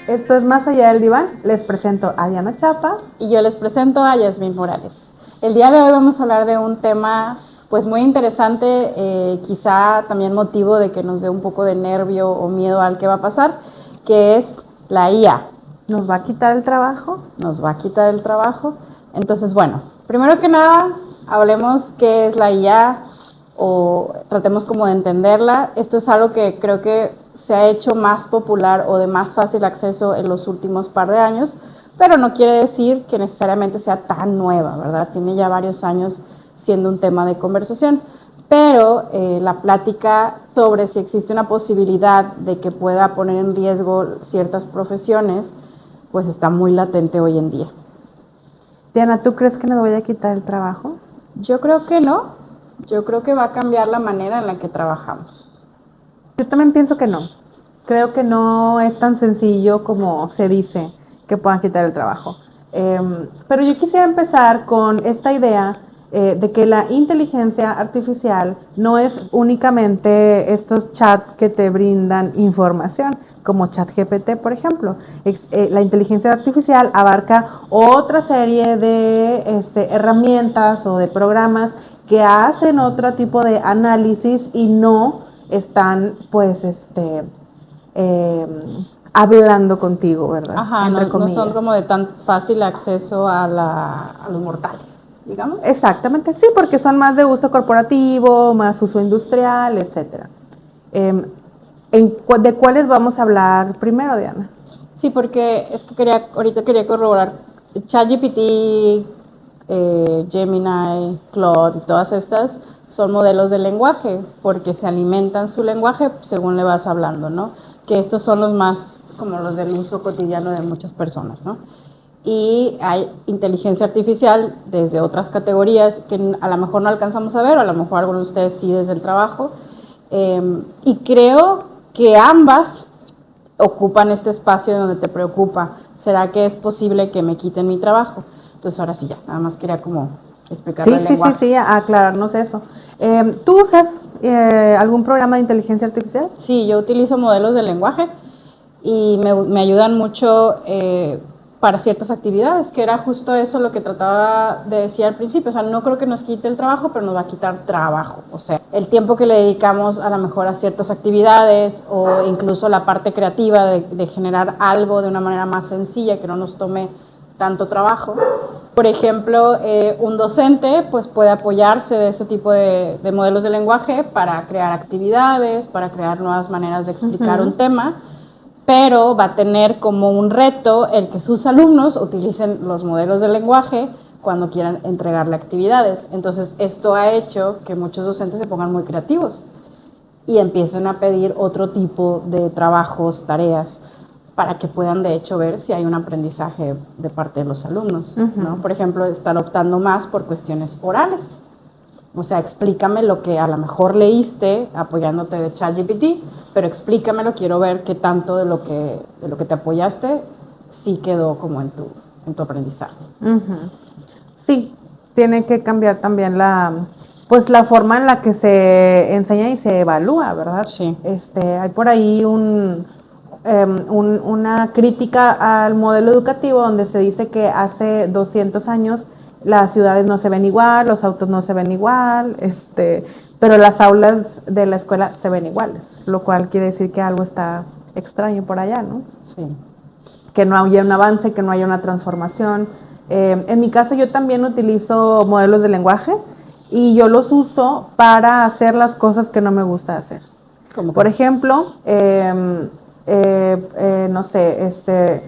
Esto es Más Allá del Diván. Les presento a Diana Chapa. Y yo les presento a Yasmín Morales. El día de hoy vamos a hablar de un tema pues muy interesante, quizá también motivo de que nos dé un poco de nervio o miedo al que va a pasar, que es la IA. ¿Nos va a quitar el trabajo? Nos va a quitar el trabajo. Entonces, bueno, primero que nada, hablemos qué es la IA o tratemos como de entenderla. Esto es algo que creo que se ha hecho más popular o de más fácil acceso en los últimos par de años, pero no quiere decir que necesariamente sea tan nueva, ¿verdad? Tiene ya varios años siendo un tema de conversación, pero la plática sobre si existe una posibilidad de que pueda poner en riesgo ciertas profesiones, pues está muy latente hoy en día. Diana, ¿tú crees que nos vaya a quitar el trabajo? Yo creo que no. Yo creo que va a cambiar la manera en la que trabajamos. Yo también pienso que no. Creo que no es tan sencillo como se dice que puedan quitar el trabajo. Pero yo quisiera empezar con esta idea de que la inteligencia artificial no es únicamente estos chats que te brindan información, como ChatGPT, por ejemplo. La inteligencia artificial abarca otra serie de herramientas o de programas que hacen otro tipo de análisis y no están, pues, hablando contigo, ¿verdad? Ajá, no son como de tan fácil acceso a los mortales, digamos. Exactamente, sí, porque son más de uso corporativo, más uso industrial, etcétera. ¿De cuáles vamos a hablar primero, Diana? Sí, porque es que ahorita quería corroborar. ChatGPT, Gemini, Claude y todas estas son modelos de lenguaje porque se alimentan su lenguaje según le vas hablando, ¿no? Que estos son los más como los del uso cotidiano de muchas personas, ¿no? Y hay inteligencia artificial desde otras categorías que a lo mejor no alcanzamos a ver, o a lo mejor algunos de ustedes sí desde el trabajo, y creo que ambas ocupan este espacio donde te preocupa. ¿Será que es posible que me quiten mi trabajo? Entonces ahora sí ya, nada más quería como explicarlo el lenguaje. Sí, aclararnos eso. ¿Tú usas algún programa de inteligencia artificial? Sí, yo utilizo modelos de lenguaje y me ayudan mucho para ciertas actividades, que era justo eso lo que trataba de decir al principio. O sea, no creo que nos quite el trabajo, pero nos va a quitar trabajo. O sea, el tiempo que le dedicamos a lo mejor a ciertas actividades o incluso la parte creativa de generar algo de una manera más sencilla, que no nos tome tanto trabajo. Por ejemplo, un docente pues puede apoyarse de este tipo de modelos de lenguaje para crear actividades, para crear nuevas maneras de explicar un tema, pero va a tener como un reto el que sus alumnos utilicen los modelos de lenguaje cuando quieran entregarle actividades. Entonces, esto ha hecho que muchos docentes se pongan muy creativos y empiecen a pedir otro tipo de trabajos, tareas, para que puedan de hecho ver si hay un aprendizaje de parte de los alumnos, ¿no? Por ejemplo, están optando más por cuestiones orales. O sea, explícame lo que a lo mejor leíste apoyándote de ChatGPT, pero explícamelo, quiero ver qué tanto de lo que te apoyaste sí quedó como en tu aprendizaje. Sí, tiene que cambiar también la forma en la que se enseña y se evalúa, ¿verdad? Sí. Hay por ahí una crítica al modelo educativo donde se dice que hace 200 años las ciudades no se ven igual, los autos no se ven igual, pero las aulas de la escuela se ven iguales, lo cual quiere decir que algo está extraño por allá, ¿no? Sí. Que no haya un avance, que no haya una transformación. En mi caso yo también utilizo modelos de lenguaje y yo los uso para hacer las cosas que no me gusta hacer. ¿Cómo? Por ejemplo, no sé,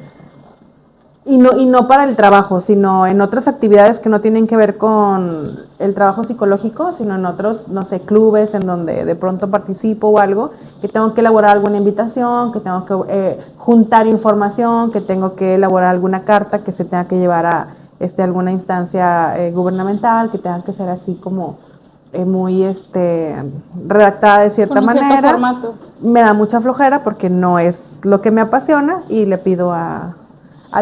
y no para el trabajo, sino en otras actividades que no tienen que ver con el trabajo psicológico, sino en otros, no sé, clubes en donde de pronto participo o algo, que tengo que elaborar alguna invitación, que tengo que juntar información, que tengo que elaborar alguna carta que se tenga que llevar a alguna instancia gubernamental, que tenga que ser así como muy redactada de cierta manera. Cierto formato. Me da mucha flojera porque no es lo que me apasiona y le pido al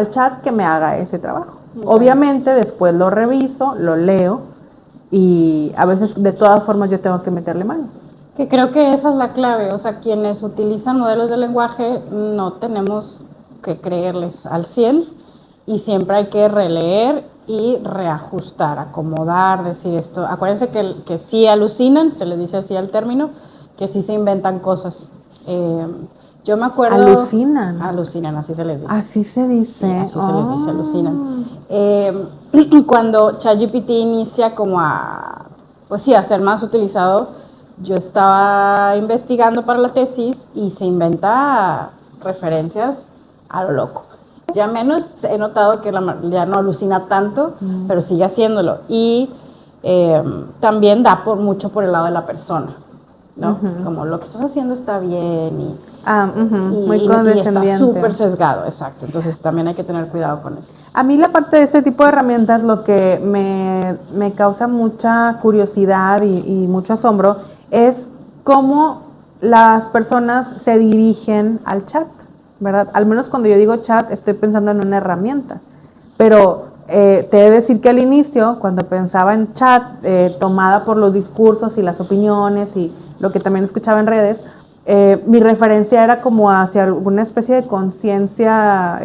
chat que me haga ese trabajo. Obviamente después lo reviso, lo leo y a veces de todas formas yo tengo que meterle mano. Que creo que esa es la clave, o sea, quienes utilizan modelos de lenguaje no tenemos que creerles al 100 y siempre hay que releer y reajustar, acomodar, decir esto. Acuérdense que sí alucinan, se les dice así al término, que sí se inventan cosas. Yo me acuerdo... Alucinan. Alucinan, así se les dice. Así se dice. Sí, así se les dice, alucinan. Cuando ChatGPT inicia como pues sí, a ser más utilizado, yo estaba investigando para la tesis y se inventa referencias a lo loco. Ya menos he notado que ya no alucina tanto, pero sigue haciéndolo. Y también da mucho por el lado de la persona, ¿no? Como lo que estás haciendo está bien muy condescendiente. Y está súper sesgado, exacto. Entonces también hay que tener cuidado con eso. A mí la parte de este tipo de herramientas lo que me causa mucha curiosidad y mucho asombro es cómo las personas se dirigen al chat, ¿verdad? Al menos cuando yo digo chat estoy pensando en una herramienta, pero te he de decir que al inicio, cuando pensaba en chat, tomada por los discursos y las opiniones y lo que también escuchaba en redes, mi referencia era como hacia alguna especie de conciencia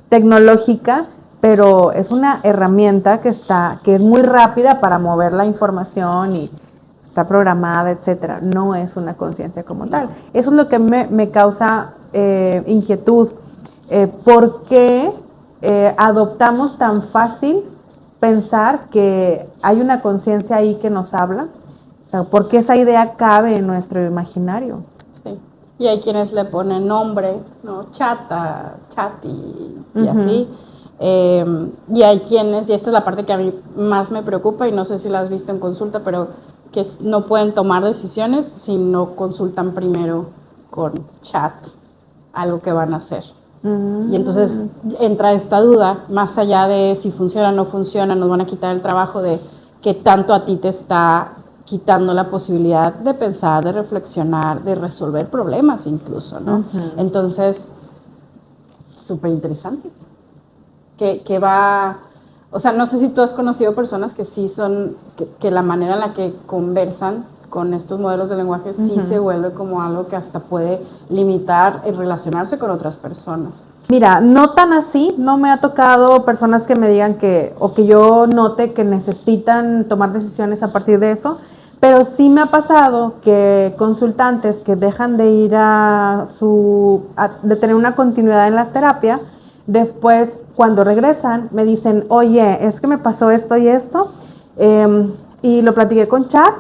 tecnológica, pero es una herramienta que es muy rápida para mover la información y está programada, etcétera. No es una conciencia como tal. Eso es lo que me causa inquietud. ¿Por qué adoptamos tan fácil pensar que hay una conciencia ahí que nos habla? O sea, ¿por qué esa idea cabe en nuestro imaginario? Sí. Y hay quienes le ponen nombre, ¿no? Chata, chati, y así. Y hay quienes, y esta es la parte que a mí más me preocupa, y no sé si la has visto en consulta, pero que no pueden tomar decisiones si no consultan primero con chat algo que van a hacer. Y entonces entra esta duda, más allá de si funciona o no funciona, nos van a quitar el trabajo de que tanto a ti te está quitando la posibilidad de pensar, de reflexionar, de resolver problemas incluso, ¿no? Entonces, súper interesante. Que va... O sea, no sé si tú has conocido personas que sí son, que la manera en la que conversan con estos modelos de lenguaje sí se vuelve como algo que hasta puede limitar el relacionarse con otras personas. Mira, no tan así, no me ha tocado personas que me digan o que yo note que necesitan tomar decisiones a partir de eso, pero sí me ha pasado que consultantes que dejan de ir de tener una continuidad en la terapia, después, cuando regresan, me dicen, oye, es que me pasó esto y esto, y lo platiqué con chat,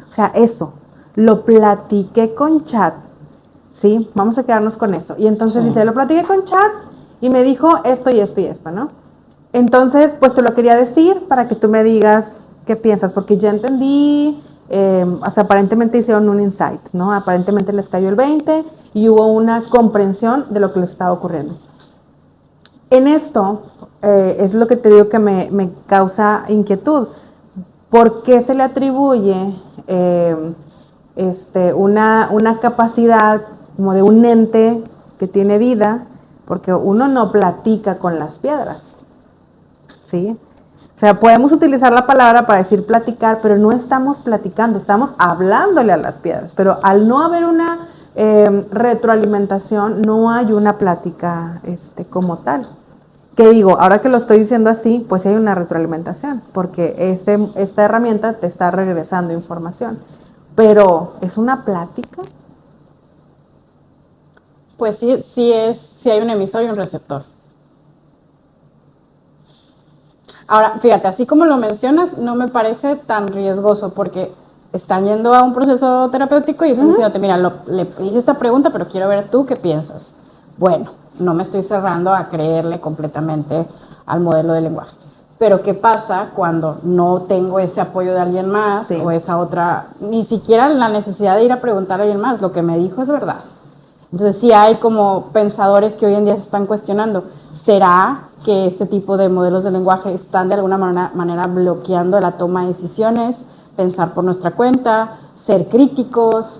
o sea, eso, lo platiqué con chat, ¿sí? Vamos a quedarnos con eso. Y entonces dice, lo platiqué con chat y me dijo esto y esto y esto, ¿no? Entonces, pues te lo quería decir para que tú me digas qué piensas, porque ya entendí, o sea, aparentemente hicieron un insight, ¿no? Aparentemente les cayó el 20 y hubo una comprensión de lo que les estaba ocurriendo. En esto es lo que te digo que me causa inquietud. ¿Por qué se le atribuye una capacidad como de un ente que tiene vida? Porque uno no platica con las piedras, ¿sí? O sea, podemos utilizar la palabra para decir platicar, pero no estamos platicando, estamos hablándole a las piedras. Pero al no haber una retroalimentación, no hay una plática como tal. ¿Qué digo? Ahora que lo estoy diciendo así, pues hay una retroalimentación, porque esta herramienta te está regresando información. Pero, ¿es una plática? Pues sí hay un emisor y un receptor. Ahora, fíjate, así como lo mencionas, no me parece tan riesgoso, porque están yendo a un proceso terapéutico y están diciéndote, mira, le hice esta pregunta, pero quiero ver tú qué piensas. Bueno, no me estoy cerrando a creerle completamente al modelo de lenguaje. Pero ¿qué pasa cuando no tengo ese apoyo de alguien más o esa otra, ni siquiera la necesidad de ir a preguntar a alguien más, lo que me dijo es verdad? Entonces sí hay como pensadores que hoy en día se están cuestionando, ¿será que este tipo de modelos de lenguaje están de alguna manera bloqueando la toma de decisiones, pensar por nuestra cuenta, ser críticos?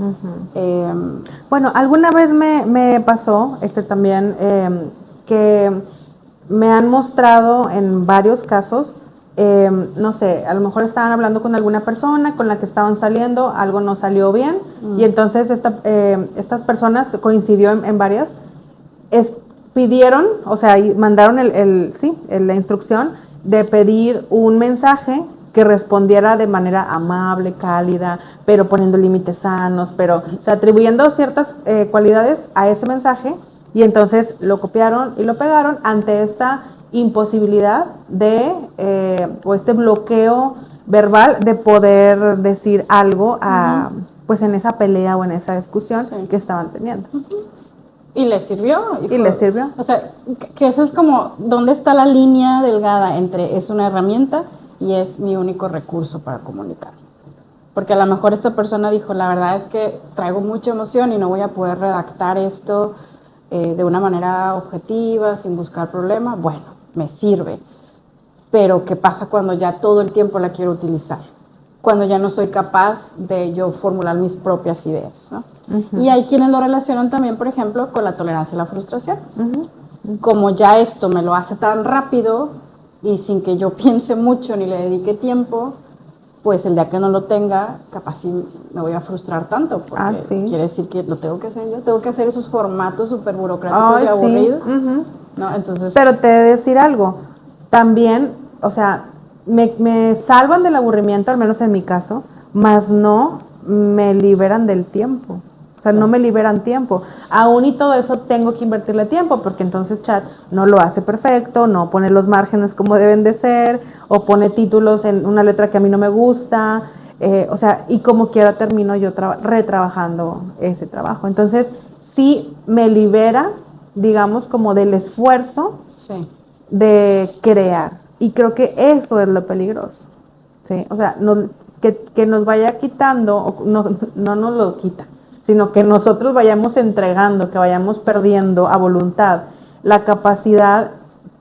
Bueno, alguna vez me pasó también que me han mostrado en varios casos no sé, a lo mejor estaban hablando con alguna persona con la que estaban saliendo, algo no salió bien, y entonces estas personas, coincidió en varias, pidieron, o sea, y mandaron la instrucción de pedir un mensaje que respondiera de manera amable, cálida, pero poniendo límites sanos, pero, o sea, atribuyendo ciertas cualidades a ese mensaje, y entonces lo copiaron y lo pegaron ante esta imposibilidad o este bloqueo verbal de poder decir algo pues en esa pelea o en esa discusión que estaban teniendo. Y le sirvió. Y le sirvió. O sea, que eso es como, ¿dónde está la línea delgada entre es una herramienta y es mi único recurso para comunicar? Porque a lo mejor esta persona dijo, la verdad es que traigo mucha emoción y no voy a poder redactar esto de una manera objetiva, sin buscar problemas. Bueno, me sirve. Pero ¿qué pasa cuando ya todo el tiempo la quiero utilizar? Cuando ya no soy capaz de yo formular mis propias ideas, ¿no? Y hay quienes lo relacionan también, por ejemplo, con la tolerancia a la frustración. Como ya esto me lo hace tan rápido y sin que yo piense mucho ni le dedique tiempo, pues el día que no lo tenga, capaz sí me voy a frustrar tanto, porque quiere decir que lo tengo que hacer yo, tengo que hacer esos formatos súper burocráticos y aburridos, ¿no? Entonces... Pero te he de decir algo, también, o sea, me salvan del aburrimiento, al menos en mi caso, mas no me liberan del tiempo. O sea, no me liberan tiempo. Aún y todo eso tengo que invertirle tiempo, porque entonces chat no lo hace perfecto, no pone los márgenes como deben de ser, o pone títulos en una letra que a mí no me gusta, o sea, y como quiera termino yo retrabajando ese trabajo. Entonces, sí me libera, digamos, como del esfuerzo de crear. Y creo que eso es lo peligroso, ¿sí? O sea, que nos vaya quitando, o no nos lo quita, sino que nosotros vayamos entregando, que vayamos perdiendo a voluntad la capacidad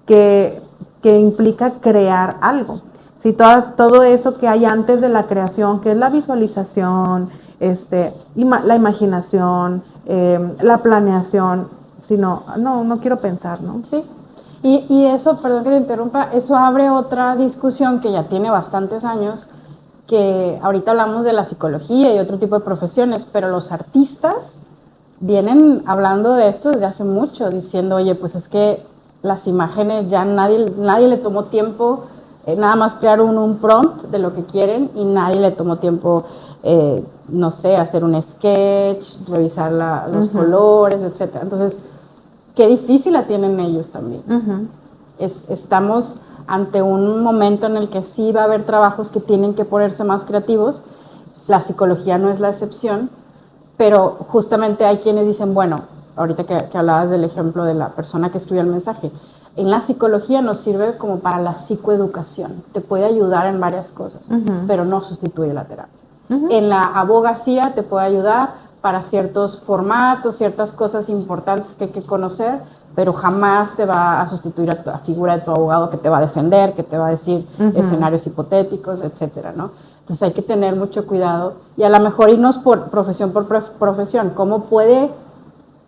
que implica crear algo. Si todo eso que hay antes de la creación, que es la visualización, la imaginación, la planeación, sino, no quiero pensar, ¿no? Sí. Y eso, perdón que te interrumpa, eso abre otra discusión que ya tiene bastantes años, que ahorita hablamos de la psicología y otro tipo de profesiones, pero los artistas vienen hablando de esto desde hace mucho, diciendo, oye, pues es que las imágenes ya nadie le tomó tiempo, nada más crear un prompt de lo que quieren y nadie le tomó tiempo, no sé, hacer un sketch, revisar los colores, etcétera. Entonces, qué difícil la tienen ellos también. Estamos ante un momento en el que sí va a haber trabajos que tienen que ponerse más creativos. La psicología no es la excepción, pero justamente hay quienes dicen, bueno, ahorita que hablabas del ejemplo de la persona que escribió el mensaje, en la psicología nos sirve como para la psicoeducación, te puede ayudar en varias cosas, pero no sustituye la terapia. En la abogacía te puede ayudar para ciertos formatos, ciertas cosas importantes que hay que conocer, pero jamás te va a sustituir a la figura de tu abogado que te va a defender, que te va a decir escenarios hipotéticos, etcétera, ¿no? Entonces hay que tener mucho cuidado y a lo mejor irnos por profesión, ¿cómo puede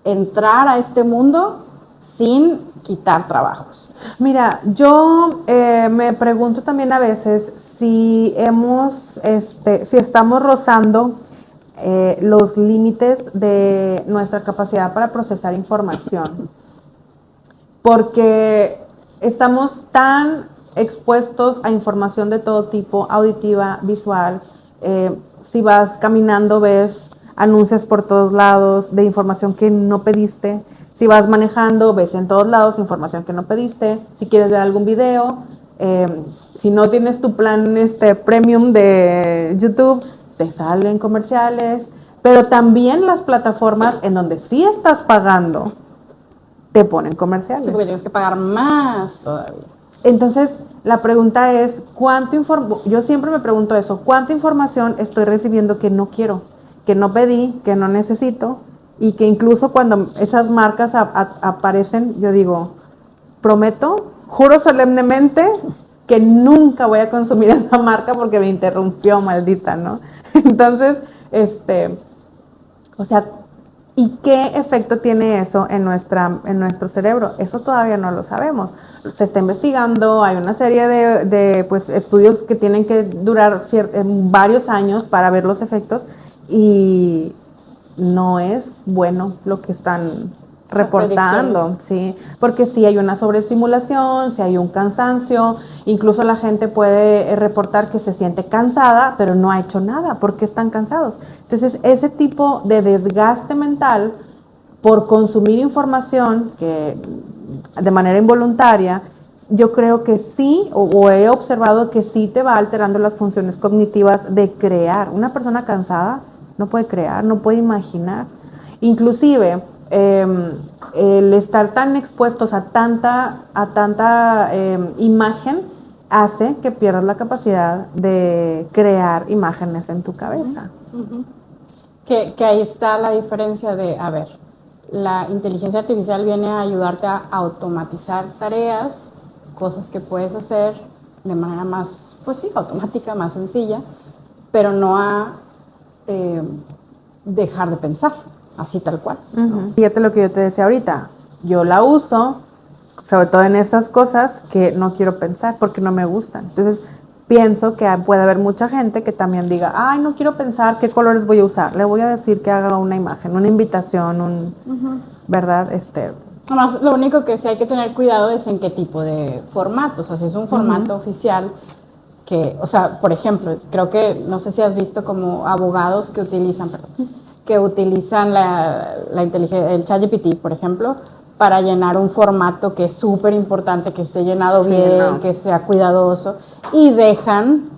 entrar a este mundo sin quitar trabajos? Mira, yo me pregunto también a veces si estamos rozando los límites de nuestra capacidad para procesar información, porque estamos tan expuestos a información de todo tipo, auditiva, visual. Si vas caminando ves anuncios por todos lados de información que no pediste. Si vas manejando ves en todos lados información que no pediste. Si quieres ver algún video, si no tienes tu plan premium de YouTube, te salen comerciales, pero también las plataformas en donde sí estás pagando te ponen comerciales. Porque tienes que pagar más todavía. Entonces, la pregunta es, yo siempre me pregunto eso, ¿cuánta información estoy recibiendo que no quiero, que no pedí, que no necesito? Y que incluso cuando esas marcas aparecen, yo digo, prometo, juro solemnemente que nunca voy a consumir esa marca porque me interrumpió, maldita, ¿no? Entonces, o sea, ¿Y qué efecto tiene eso en nuestro cerebro? Eso todavía no lo sabemos. Se está investigando, hay una serie de pues, estudios que tienen que durar varios años para ver los efectos y no es bueno lo que están reportando, sí, porque sí hay una sobreestimulación, sí hay un cansancio, incluso la gente puede reportar que se siente cansada, pero no ha hecho nada porque están cansados. Entonces, ese tipo de desgaste mental por consumir información que de manera involuntaria, yo creo que sí, o he observado que sí te va alterando las funciones cognitivas de crear. Una persona cansada no puede crear, no puede imaginar. Inclusive, el estar tan expuestos a tanta imagen hace que pierdas la capacidad de crear imágenes en tu cabeza. Uh-huh. Que ahí está la diferencia de, a ver, la inteligencia artificial viene a ayudarte a automatizar tareas, cosas que puedes hacer de manera más, pues sí, automática, más sencilla, pero no a dejar de pensar, así tal cual. Uh-huh. Fíjate lo que yo te decía ahorita, yo la uso, sobre todo en esas cosas que no quiero pensar porque no me gustan. Entonces, pienso que puede haber mucha gente que también diga, ay, no quiero pensar qué colores voy a usar, le voy a decir que haga una imagen, una invitación, uh-huh. ¿Verdad? Además, lo único que sí hay que tener cuidado es en qué tipo de formato, o sea, si es un formato uh-huh. oficial, que, o sea, por ejemplo, creo que, no sé si has visto como abogados que utilizan el ChatGPT, por ejemplo, para llenar un formato que es súper importante, que esté llenado bien, que sea cuidadoso, y dejan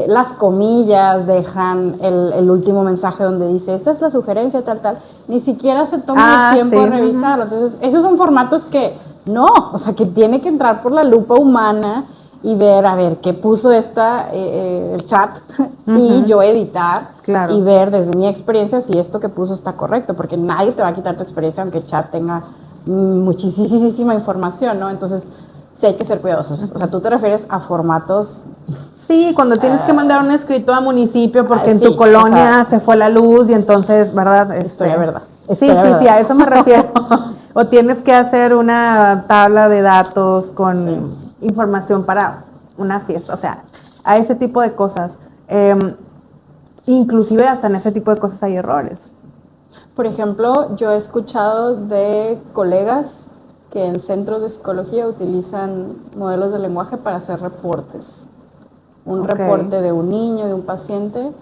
las comillas, dejan el último mensaje donde dice, esta es la sugerencia, tal, ni siquiera se toma el tiempo de revisarlo. Entonces, esos son formatos que no, o sea, que tiene que entrar por la lupa humana y ver, a ver, qué puso el chat, uh-huh. y yo editar, y ver desde mi experiencia si esto que puso está correcto, porque nadie te va a quitar tu experiencia aunque el chat tenga muchísima información, ¿no? Entonces, sí hay que ser cuidadosos. O sea, tú te refieres a formatos... Sí, cuando tienes que mandar un escrito a municipio porque en tu colonia se fue la luz y entonces, ¿verdad? Verdad. Sí, a eso me refiero. O tienes que hacer una tabla de datos con información para una fiesta, o sea, a ese tipo de cosas. Inclusive hasta en ese tipo de cosas hay errores. Por ejemplo, yo he escuchado de colegas que en centros de psicología utilizan modelos de lenguaje para hacer reportes. Un reporte de un niño, de un paciente,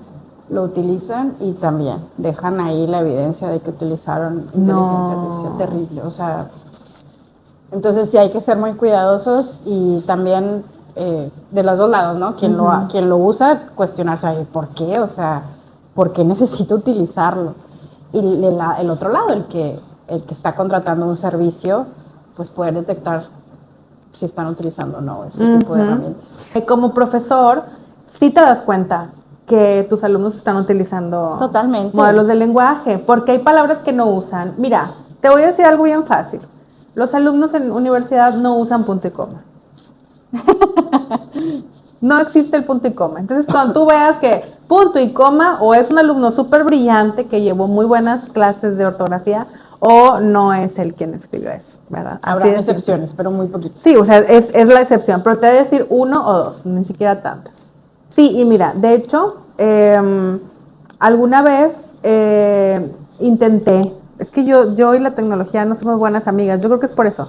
lo utilizan y también dejan ahí la evidencia de que utilizaron inteligencia artificial. Terrible, o sea... Entonces sí hay que ser muy cuidadosos y también de los dos lados, ¿no? Quien lo usa, cuestionarse, ¿por qué? O sea, ¿por qué necesito utilizarlo? Y el otro lado, el que está contratando un servicio, pues poder detectar si están utilizando o no este tipo de herramientas. Como profesor, sí te das cuenta que tus alumnos están utilizando modelos de lenguaje, porque hay palabras que no usan. Mira, te voy a decir algo bien fácil. Los alumnos en universidad no usan punto y coma. No existe el punto y coma. Entonces, cuando tú veas que punto y coma o es un alumno súper brillante que llevó muy buenas clases de ortografía o no es él quien escribió eso, ¿verdad? Habrá excepciones, pero muy poquitas. Sí, o sea, es la excepción, pero te voy a decir uno o dos, ni siquiera tantas. Sí, y mira, de hecho, alguna vez intenté, es que yo y la tecnología no somos buenas amigas, yo creo que es por eso.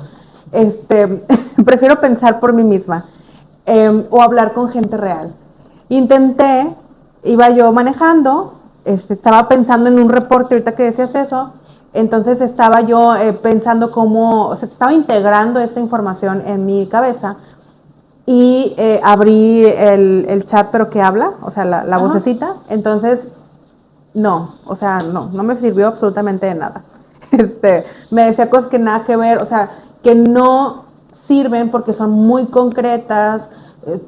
Prefiero pensar por mí misma o hablar con gente real. Intenté, iba yo manejando, estaba pensando en un reporte, ahorita que decías eso, entonces estaba yo pensando cómo, o sea, estaba integrando esta información en mi cabeza y abrí el chat, pero que habla, o sea, la vocecita, entonces no me sirvió absolutamente de nada. Me decía cosas que nada que ver, o sea, que no sirven porque son muy concretas,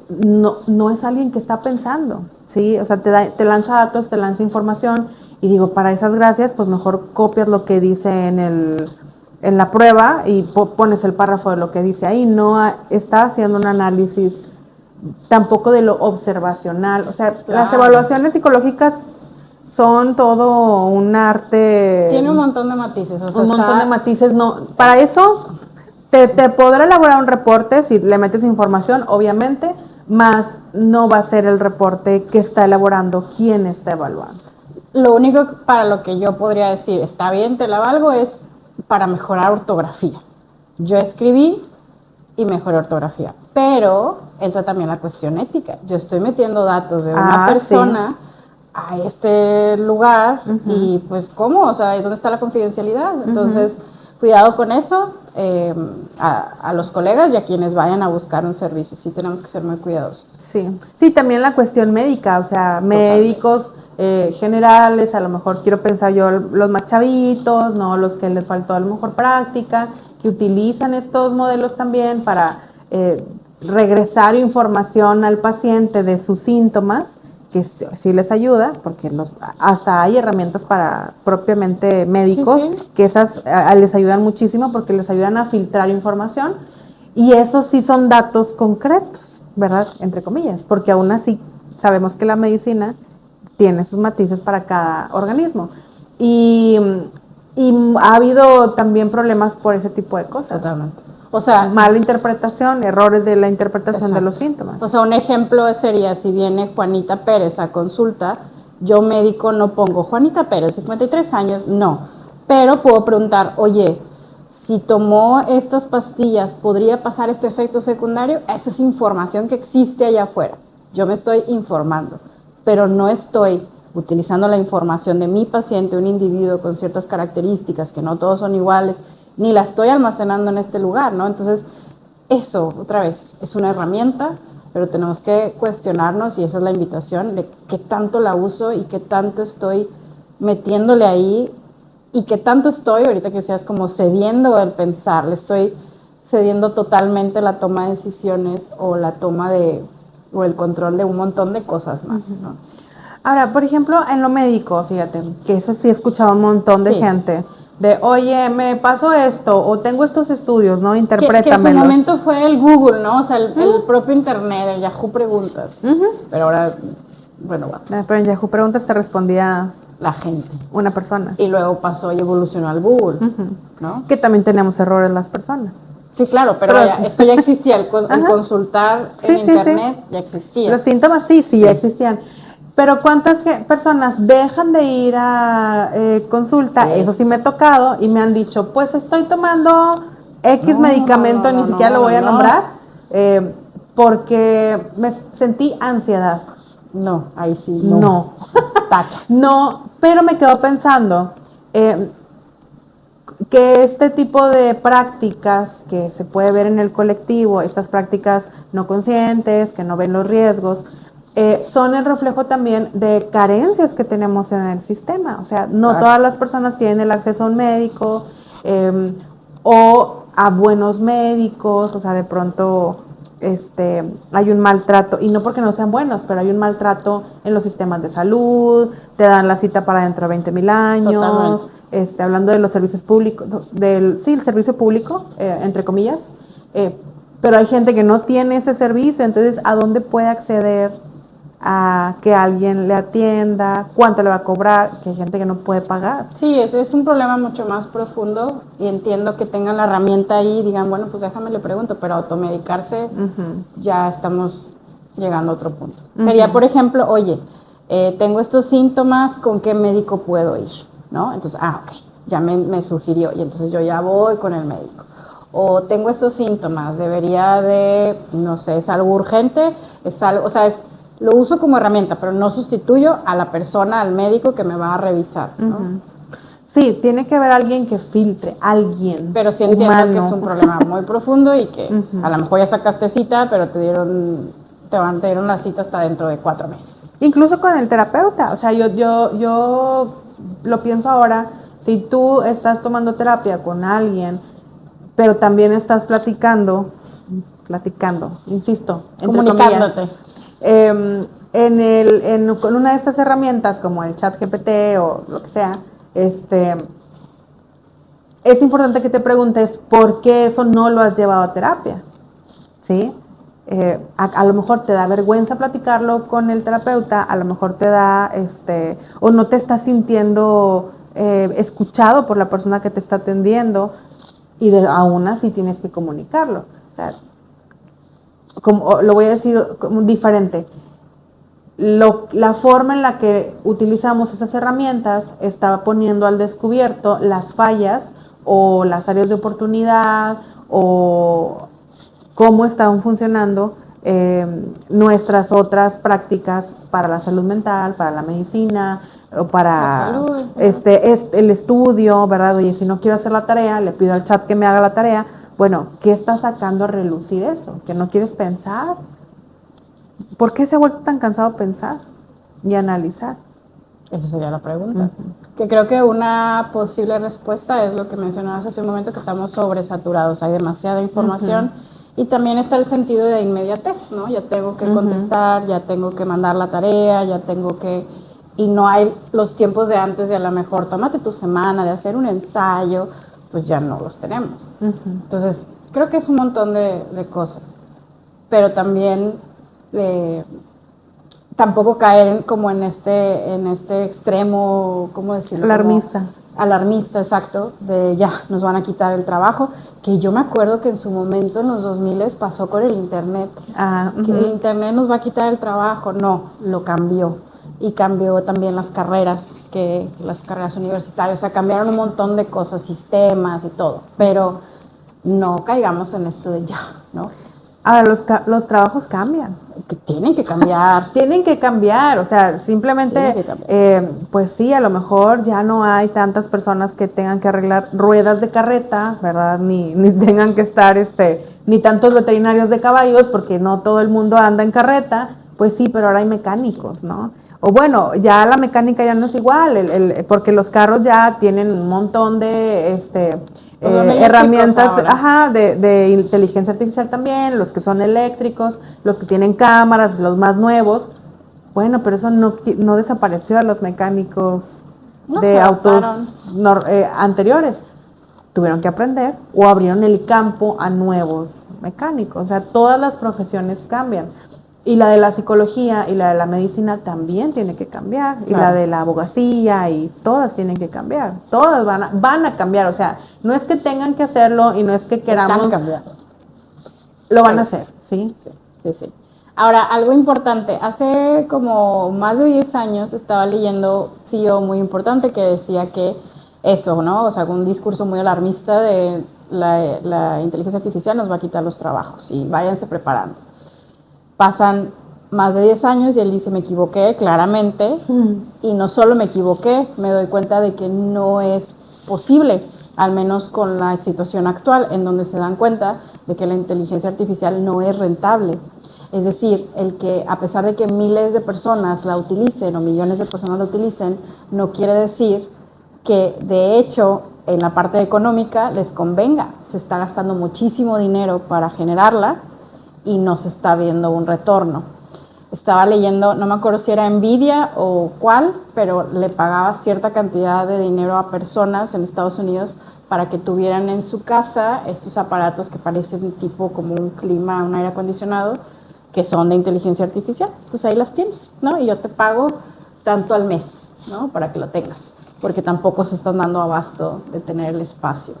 no es alguien que está pensando, ¿sí? O sea, te lanza datos, te lanza información y digo, para esas gracias, pues mejor copias lo que dice en la prueba y pones el párrafo de lo que dice ahí, no está haciendo un análisis tampoco de lo observacional, o sea, las evaluaciones psicológicas son todo un arte. Tiene un montón de matices. O sea, un montón de matices. No, para eso te podrá elaborar un reporte si le metes información, obviamente, más no va a ser el reporte que está elaborando quien está evaluando. Lo único para lo que yo podría decir, está bien, te la valgo, es para mejorar ortografía. Yo escribí y mejoré ortografía, pero entra también la cuestión ética. Yo estoy metiendo datos de una persona a este lugar y pues ¿cómo? O sea, ¿dónde está la confidencialidad? Entonces, cuidado con eso, a los colegas y a quienes vayan a buscar un servicio. Sí tenemos que ser muy cuidadosos. Sí, también la cuestión médica, o sea, médicos generales, a lo mejor quiero pensar yo los más chavitos, ¿no? Los que les faltó a lo mejor práctica, que utilizan estos modelos también para regresar información al paciente de sus síntomas, que sí les ayuda, porque hasta hay herramientas para propiamente médicos, que esas les ayudan muchísimo porque les ayudan a filtrar información, y esos sí son datos concretos, ¿verdad? Entre comillas, porque aún así sabemos que la medicina tiene sus matices para cada organismo. Y ha habido también problemas por ese tipo de cosas. Totalmente. O sea, mala interpretación, errores de la interpretación de los síntomas. O sea, un ejemplo sería si viene Juanita Pérez a consulta, yo médico no pongo Juanita Pérez, 53 años, no. Pero puedo preguntar, oye, si tomó estas pastillas, ¿podría pasar este efecto secundario? Esa es información que existe allá afuera. Yo me estoy informando, pero no estoy utilizando la información de mi paciente, un individuo con ciertas características, que no todos son iguales, ni la estoy almacenando en este lugar, ¿no? Entonces, eso, otra vez, es una herramienta, pero tenemos que cuestionarnos, y esa es la invitación, de qué tanto la uso y qué tanto estoy metiéndole ahí, y qué tanto estoy, ahorita que seas como cediendo el pensar, le estoy cediendo totalmente la toma de decisiones o la toma o el control de un montón de cosas más, ¿no? Ahora, por ejemplo, en lo médico, fíjate, que eso sí he escuchado un montón de gente, de, oye, me pasó esto, o tengo estos estudios, ¿no? Interprétamelos. Que en su momento fue el Google, ¿no? O sea, el propio Internet, el Yahoo Preguntas. Pero ahora, bueno, pero en Yahoo Preguntas te respondía la gente. Una persona. Y luego pasó y evolucionó al Google, ¿no? Que también tenemos errores las personas. Sí, claro, pero esto ya existía, el consultar en Internet ya existía. Los síntomas sí, ya existían. Pero ¿cuántas personas dejan de ir a consulta? Eso sí me ha tocado y me han dicho, pues estoy tomando X medicamento, ni siquiera lo voy a nombrar, porque me sentí ansiedad. No, ahí sí. No. Tacha. No, pero me quedo pensando que este tipo de prácticas que se puede ver en el colectivo, estas prácticas no conscientes, que no ven los riesgos, son el reflejo también de carencias que tenemos en el sistema. O sea, no todas las personas tienen el acceso a un médico o a buenos médicos. O sea, de pronto hay un maltrato, y no porque no sean buenos, pero hay un maltrato en los sistemas de salud, te dan la cita para dentro de 20,000 años. Hablando de los servicios públicos, el servicio público, entre comillas, pero hay gente que no tiene ese servicio. Entonces, ¿a dónde puede acceder a que alguien le atienda? ¿Cuánto le va a cobrar? Que hay gente que no puede pagar. Sí, ese es un problema mucho más profundo, y entiendo que tengan la herramienta ahí y digan, bueno, pues déjame le pregunto, pero automedicarse ya estamos llegando a otro punto. Sería, por ejemplo, oye, tengo estos síntomas, ¿con qué médico puedo ir? ¿No? Entonces, ok, ya me sugirió, y entonces yo ya voy con el médico. O tengo estos síntomas, debería de, no sé, es algo urgente, es algo, o sea, lo uso como herramienta, pero no sustituyo a la persona, al médico que me va a revisar, ¿no? Sí, tiene que haber alguien que filtre, alguien. Pero sí entiendo que es un problema muy profundo, y que a lo mejor ya sacaste cita, pero te dieron la cita hasta dentro de 4 meses. Incluso con el terapeuta. O sea, yo lo pienso ahora, si tú estás tomando terapia con alguien, pero también estás platicando, insisto, comunicándote. Con una de estas herramientas como el ChatGPT o lo que sea, es importante que te preguntes por qué eso no lo has llevado a terapia, ¿sí? a lo mejor te da vergüenza platicarlo con el terapeuta, a lo mejor te da, o no te estás sintiendo escuchado por la persona que te está atendiendo, y aún así tienes que comunicarlo. O sea, lo voy a decir como diferente. La forma en la que utilizamos esas herramientas está poniendo al descubierto las fallas o las áreas de oportunidad o cómo están funcionando nuestras otras prácticas para la salud mental, para la medicina, o para salud, el estudio, ¿verdad? Oye, si no quiero hacer la tarea, le pido al chat que me haga la tarea. Bueno, ¿qué está sacando a relucir eso? ¿Que no quieres pensar? ¿Por qué se ha vuelto tan cansado pensar y analizar? Esa sería la pregunta. Que creo que una posible respuesta es lo que mencionabas hace un momento, que estamos sobresaturados, hay demasiada información y también está el sentido de inmediatez, ¿no? Ya tengo que contestar, ya tengo que mandar la tarea, ya tengo que... Y no hay los tiempos de antes de a lo mejor, tómate tu semana de hacer un ensayo, pues ya no los tenemos. Entonces, creo que es un montón de cosas. Pero también... tampoco caer como en este extremo, ¿cómo decirlo? Alarmista. Alarmista, exacto, de ya, nos van a quitar el trabajo, que yo me acuerdo que en su momento, en los 2000 pasó con el internet, que el internet nos va a quitar el trabajo. No, lo cambió, y cambió también las carreras universitarias, o sea, cambiaron un montón de cosas, sistemas y todo, pero no caigamos en esto de ya, ¿no? Ahora, los trabajos cambian. Que tienen que cambiar. Tienen que cambiar, o sea, simplemente, pues sí, a lo mejor ya no hay tantas personas que tengan que arreglar ruedas de carreta, ¿verdad? Ni tengan que estar, ni tantos veterinarios de caballos, porque no todo el mundo anda en carreta. Pues sí, pero ahora hay mecánicos, ¿no? O bueno, ya la mecánica ya no es igual, porque los carros ya tienen un montón de, herramientas de inteligencia artificial también, los que son eléctricos, los que tienen cámaras, los más nuevos. Bueno, pero eso no desapareció a los mecánicos de autos anteriores. Tuvieron que aprender o abrieron el campo a nuevos mecánicos. O sea, todas las profesiones cambian. Y la de la psicología y la de la medicina también tiene que cambiar. Claro. Y la de la abogacía y todas tienen que cambiar. Todas van a cambiar. O sea, no es que tengan que hacerlo y no es que queramos. Están cambiando. Lo van a hacer, ¿sí? Sí. Ahora, algo importante. Hace como más de 10 años estaba leyendo un CEO muy importante que decía que eso, ¿no? O sea, un discurso muy alarmista de la inteligencia artificial nos va a quitar los trabajos y váyanse preparando. Pasan más de 10 años y él dice, me equivoqué claramente, y no solo me equivoqué, me doy cuenta de que no es posible, al menos con la situación actual, en donde se dan cuenta de que la inteligencia artificial no es rentable. Es decir, el que a pesar de que miles de personas la utilicen o millones de personas la utilicen, no quiere decir que de hecho en la parte económica les convenga. Se está gastando muchísimo dinero para generarla y no se está viendo un retorno. Estaba leyendo, no me acuerdo si era Nvidia o cuál, pero le pagaba cierta cantidad de dinero a personas en Estados Unidos para que tuvieran en su casa estos aparatos que parecen tipo como un clima, un aire acondicionado, que son de inteligencia artificial. Entonces ahí las tienes, ¿no? Y yo te pago tanto al mes, ¿no? Para que lo tengas, porque tampoco se están dando abasto de tener el espacio.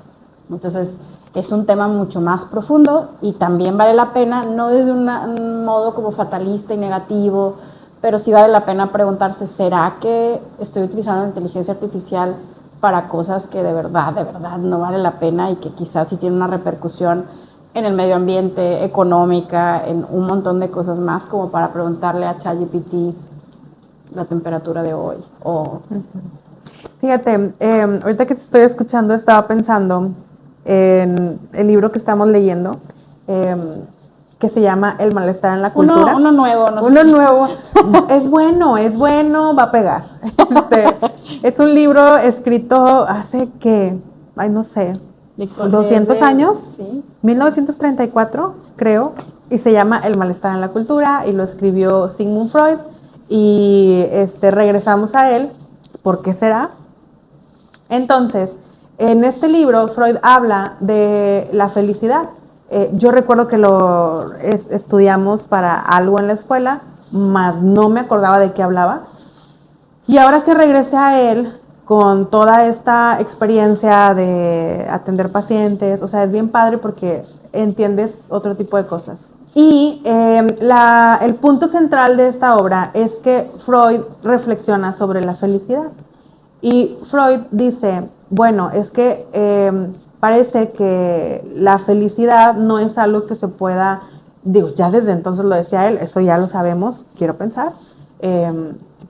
Entonces, es un tema mucho más profundo y también vale la pena, no desde un modo como fatalista y negativo, pero sí vale la pena preguntarse, ¿será que estoy utilizando inteligencia artificial para cosas que de verdad no vale la pena y que quizás sí tienen una repercusión en el medio ambiente, económica, en un montón de cosas más, como para preguntarle a ChatGPT la temperatura de hoy? Fíjate, ahorita que te estoy escuchando estaba pensando en el libro que estamos leyendo, que se llama El malestar en la cultura. Uno nuevo. Uno nuevo. Es bueno, va a pegar. Es un libro escrito hace que, no sé, 200 años, sí. 1934, creo, y se llama El malestar en la cultura, y lo escribió Sigmund Freud, y regresamos a él. ¿Por qué será? Entonces, en este libro, Freud habla de la felicidad Yo recuerdo que lo estudiamos para algo en la escuela, mas no me acordaba de qué hablaba. Y ahora que regresé a él con toda esta experiencia de atender pacientes, o sea, es bien padre porque entiendes otro tipo de cosas. Y el punto central de esta obra es que Freud reflexiona sobre la felicidad. Y Freud dice, bueno, es que parece que la felicidad no es algo que se pueda, digo, ya desde entonces lo decía él, eso ya lo sabemos, quiero pensar,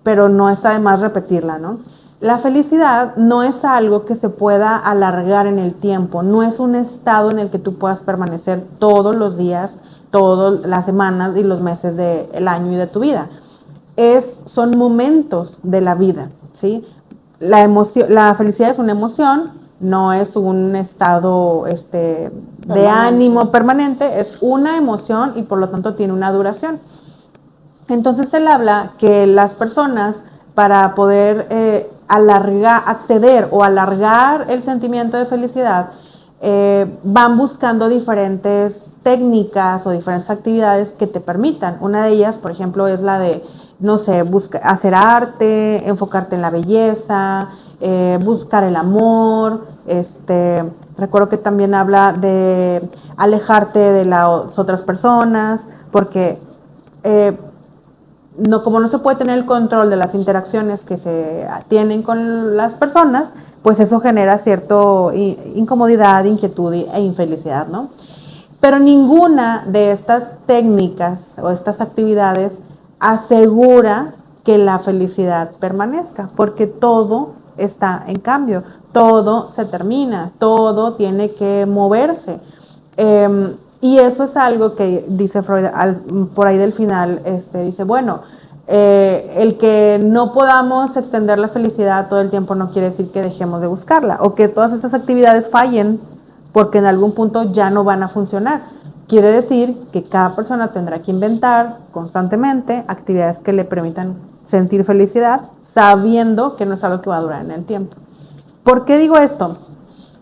pero no está de más repetirla, ¿no? La felicidad no es algo que se pueda alargar en el tiempo, no es un estado en el que tú puedas permanecer todos los días, todas las semanas y los meses del año y de tu vida. Son momentos de la vida, ¿sí? La felicidad es una emoción, no es un estado de ánimo permanente, es una emoción y por lo tanto tiene una duración. Entonces él habla que las personas para poder acceder o alargar el sentimiento de felicidad van buscando diferentes técnicas o diferentes actividades que te permitan. Una de ellas, por ejemplo, es la de, no sé, hacer arte, enfocarte en la belleza, buscar el amor. Recuerdo que también habla de alejarte de las otras personas, porque como no se puede tener el control de las interacciones que se tienen con las personas, pues eso genera cierta incomodidad, inquietud e infelicidad, ¿no? Pero ninguna de estas técnicas o estas actividades asegura que la felicidad permanezca, porque todo está en cambio, todo se termina, todo tiene que moverse. Y eso es algo que dice Freud por ahí del final, dice, bueno, el que no podamos extender la felicidad todo el tiempo no quiere decir que dejemos de buscarla o que todas estas actividades fallen porque en algún punto ya no van a funcionar. Quiere decir que cada persona tendrá que inventar constantemente actividades que le permitan sentir felicidad, sabiendo que no es algo que va a durar en el tiempo. ¿Por qué digo esto?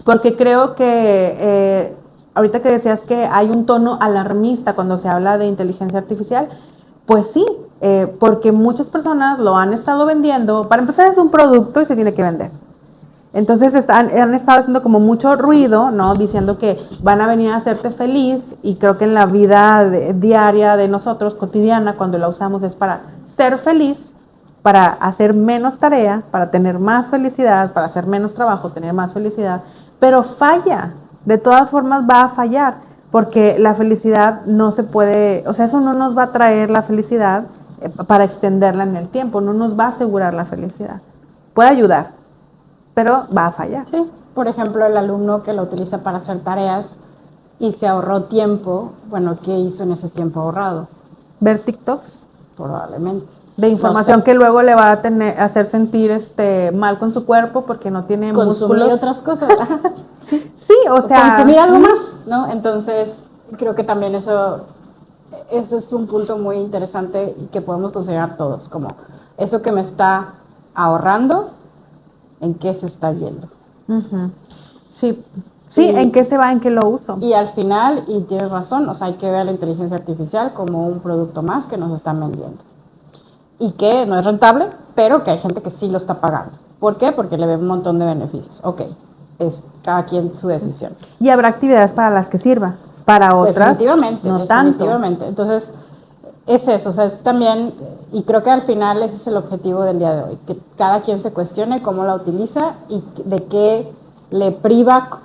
Porque creo que ahorita que decías que hay un tono alarmista cuando se habla de inteligencia artificial, pues sí, porque muchas personas lo han estado vendiendo. Para empezar, es un producto y se tiene que vender. Entonces han estado haciendo como mucho ruido, ¿no? Diciendo que van a venir a hacerte feliz, y creo que en la vida diaria de nosotros, cotidiana, cuando la usamos es para ser feliz, para hacer menos tarea, para tener más felicidad, para hacer menos trabajo, tener más felicidad, pero falla, de todas formas va a fallar, porque la felicidad no se puede, o sea, eso no nos va a traer la felicidad para extenderla en el tiempo, no nos va a asegurar la felicidad. Puede ayudar, pero va a fallar. Sí, por ejemplo, el alumno que lo utiliza para hacer tareas y se ahorró tiempo, bueno, ¿qué hizo en ese tiempo ahorrado? Ver TikToks. Probablemente. De información, no sé, que luego le va a hacer sentir mal con su cuerpo porque no tiene consumir músculos. Otras cosas. Sí, o sea, consumir algo más, ¿no? Entonces, creo que también eso es un punto muy interesante y que podemos considerar todos, como eso que me está ahorrando, ¿en qué se está yendo? Uh-huh. Sí, ¿en qué se va? ¿En qué lo uso? Y al final, y tienes razón, o sea, hay que ver a la inteligencia artificial como un producto más que nos están vendiendo. Y que no es rentable, pero que hay gente que sí lo está pagando. ¿Por qué? Porque le ve un montón de beneficios. Ok, es cada quien su decisión. Y habrá actividades para las que sirva, para otras no tanto. Entonces, es eso, o sea, es también, y creo que al final ese es el objetivo del día de hoy, que cada quien se cuestione cómo la utiliza y de qué le priva,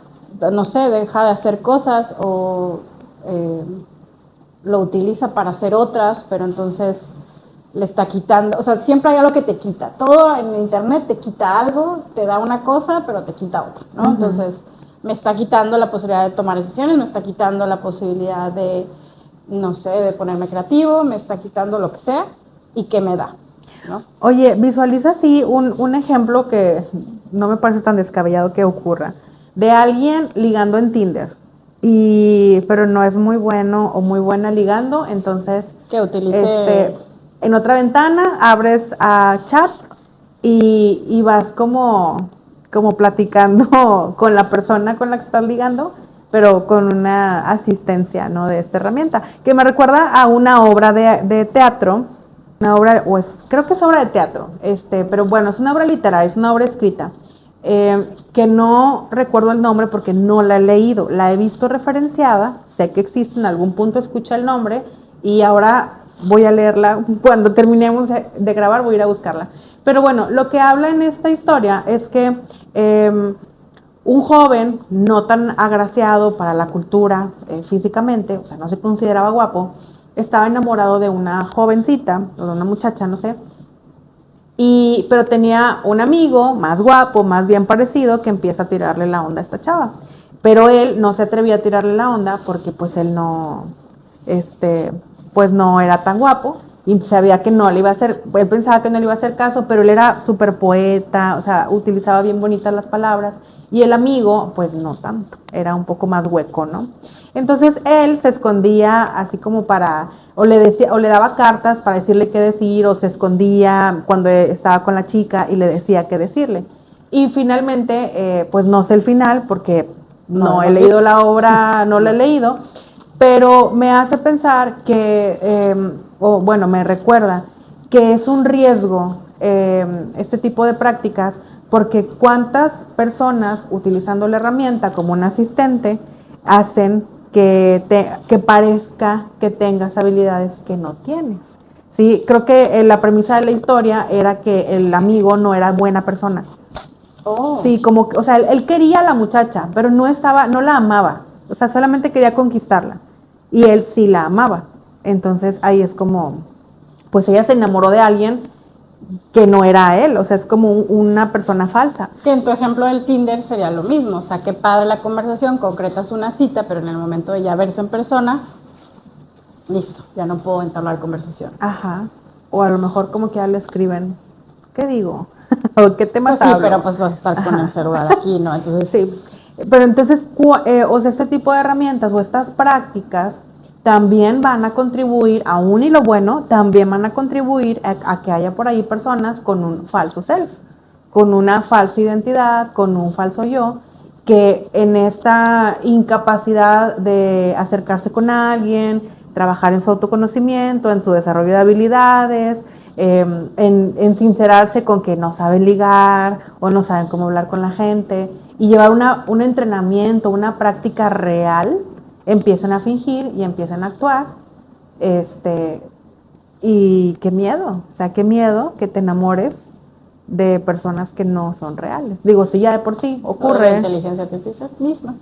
no sé, deja de hacer cosas o lo utiliza para hacer otras, pero entonces le está quitando, o sea, siempre hay algo que te quita. Todo en internet te quita algo, te da una cosa, pero te quita otra, ¿no? Uh-huh. Entonces, me está quitando la posibilidad de tomar decisiones, me está quitando la posibilidad de, no sé, de ponerme creativo, me está quitando lo que sea, y qué me da, ¿no? Oye, visualiza así un ejemplo que no me parece tan descabellado que ocurra, de alguien ligando en Tinder, pero no es muy bueno o muy buena ligando, entonces que utilice en otra ventana abres a chat y vas como platicando con la persona con la que estás ligando, pero con una asistencia, ¿no? De esta herramienta, que me recuerda a una obra de teatro, una obra, creo que es obra de teatro, pero bueno, es una obra literaria, es una obra escrita, que no recuerdo el nombre porque no la he leído, la he visto referenciada, sé que existe, en algún punto escuché el nombre y ahora voy a leerla, cuando terminemos de grabar voy a ir a buscarla. Pero bueno, lo que habla en esta historia es que un joven no tan agraciado para la cultura físicamente, o sea, no se consideraba guapo, estaba enamorado de una jovencita, o de una muchacha, no sé, pero tenía un amigo más guapo, más bien parecido, que empieza a tirarle la onda a esta chava. Pero él no se atrevía a tirarle la onda porque pues él no, pues no era tan guapo y sabía que no le iba a hacer, él pensaba que no le iba a hacer caso, pero él era súper poeta, o sea, utilizaba bien bonitas las palabras y el amigo pues no tanto, era un poco más hueco, ¿no? Entonces él se escondía así como para, o le decía, o le daba cartas para decirle qué decir, o se escondía cuando estaba con la chica y le decía qué decirle. Y finalmente, pues no sé el final porque no he leído la obra, no la he leído, pero me hace pensar que, o bueno, me recuerda que es un riesgo este tipo de prácticas, porque cuántas personas utilizando la herramienta como un asistente hacen que parezca que tengas habilidades que no tienes. Sí, creo que la premisa de la historia era que el amigo no era buena persona. Oh. Sí, como, o sea, él quería a la muchacha, pero no la amaba. O sea, solamente quería conquistarla. Y él sí la amaba. Entonces ahí es como, pues ella se enamoró de alguien que no era él, o sea, es como una persona falsa. Que en tu ejemplo del Tinder sería lo mismo, o sea, qué padre la conversación, concretas una cita, pero en el momento de ya verse en persona, listo, ya no puedo entablar conversación. Ajá, o a lo mejor como que ya le escriben, ¿qué digo? ¿O qué temas pues sí, hablo? pero pues vas a estar con el celular aquí, ¿no? Entonces sí, pero entonces, o sea, este tipo de herramientas o estas prácticas también van a contribuir, aún y lo bueno, también van a contribuir a que haya por ahí personas con un falso self, con una falsa identidad, con un falso yo, que en esta incapacidad de acercarse con alguien, trabajar en su autoconocimiento, en su desarrollo de habilidades, en sincerarse con que no saben ligar o no saben cómo hablar con la gente y llevar un entrenamiento, una práctica real, empiezan a fingir y empiezan a actuar, y qué miedo, o sea, qué miedo que te enamores de personas que no son reales. Digo, si ya de por sí ocurre. O de la inteligencia artificial misma.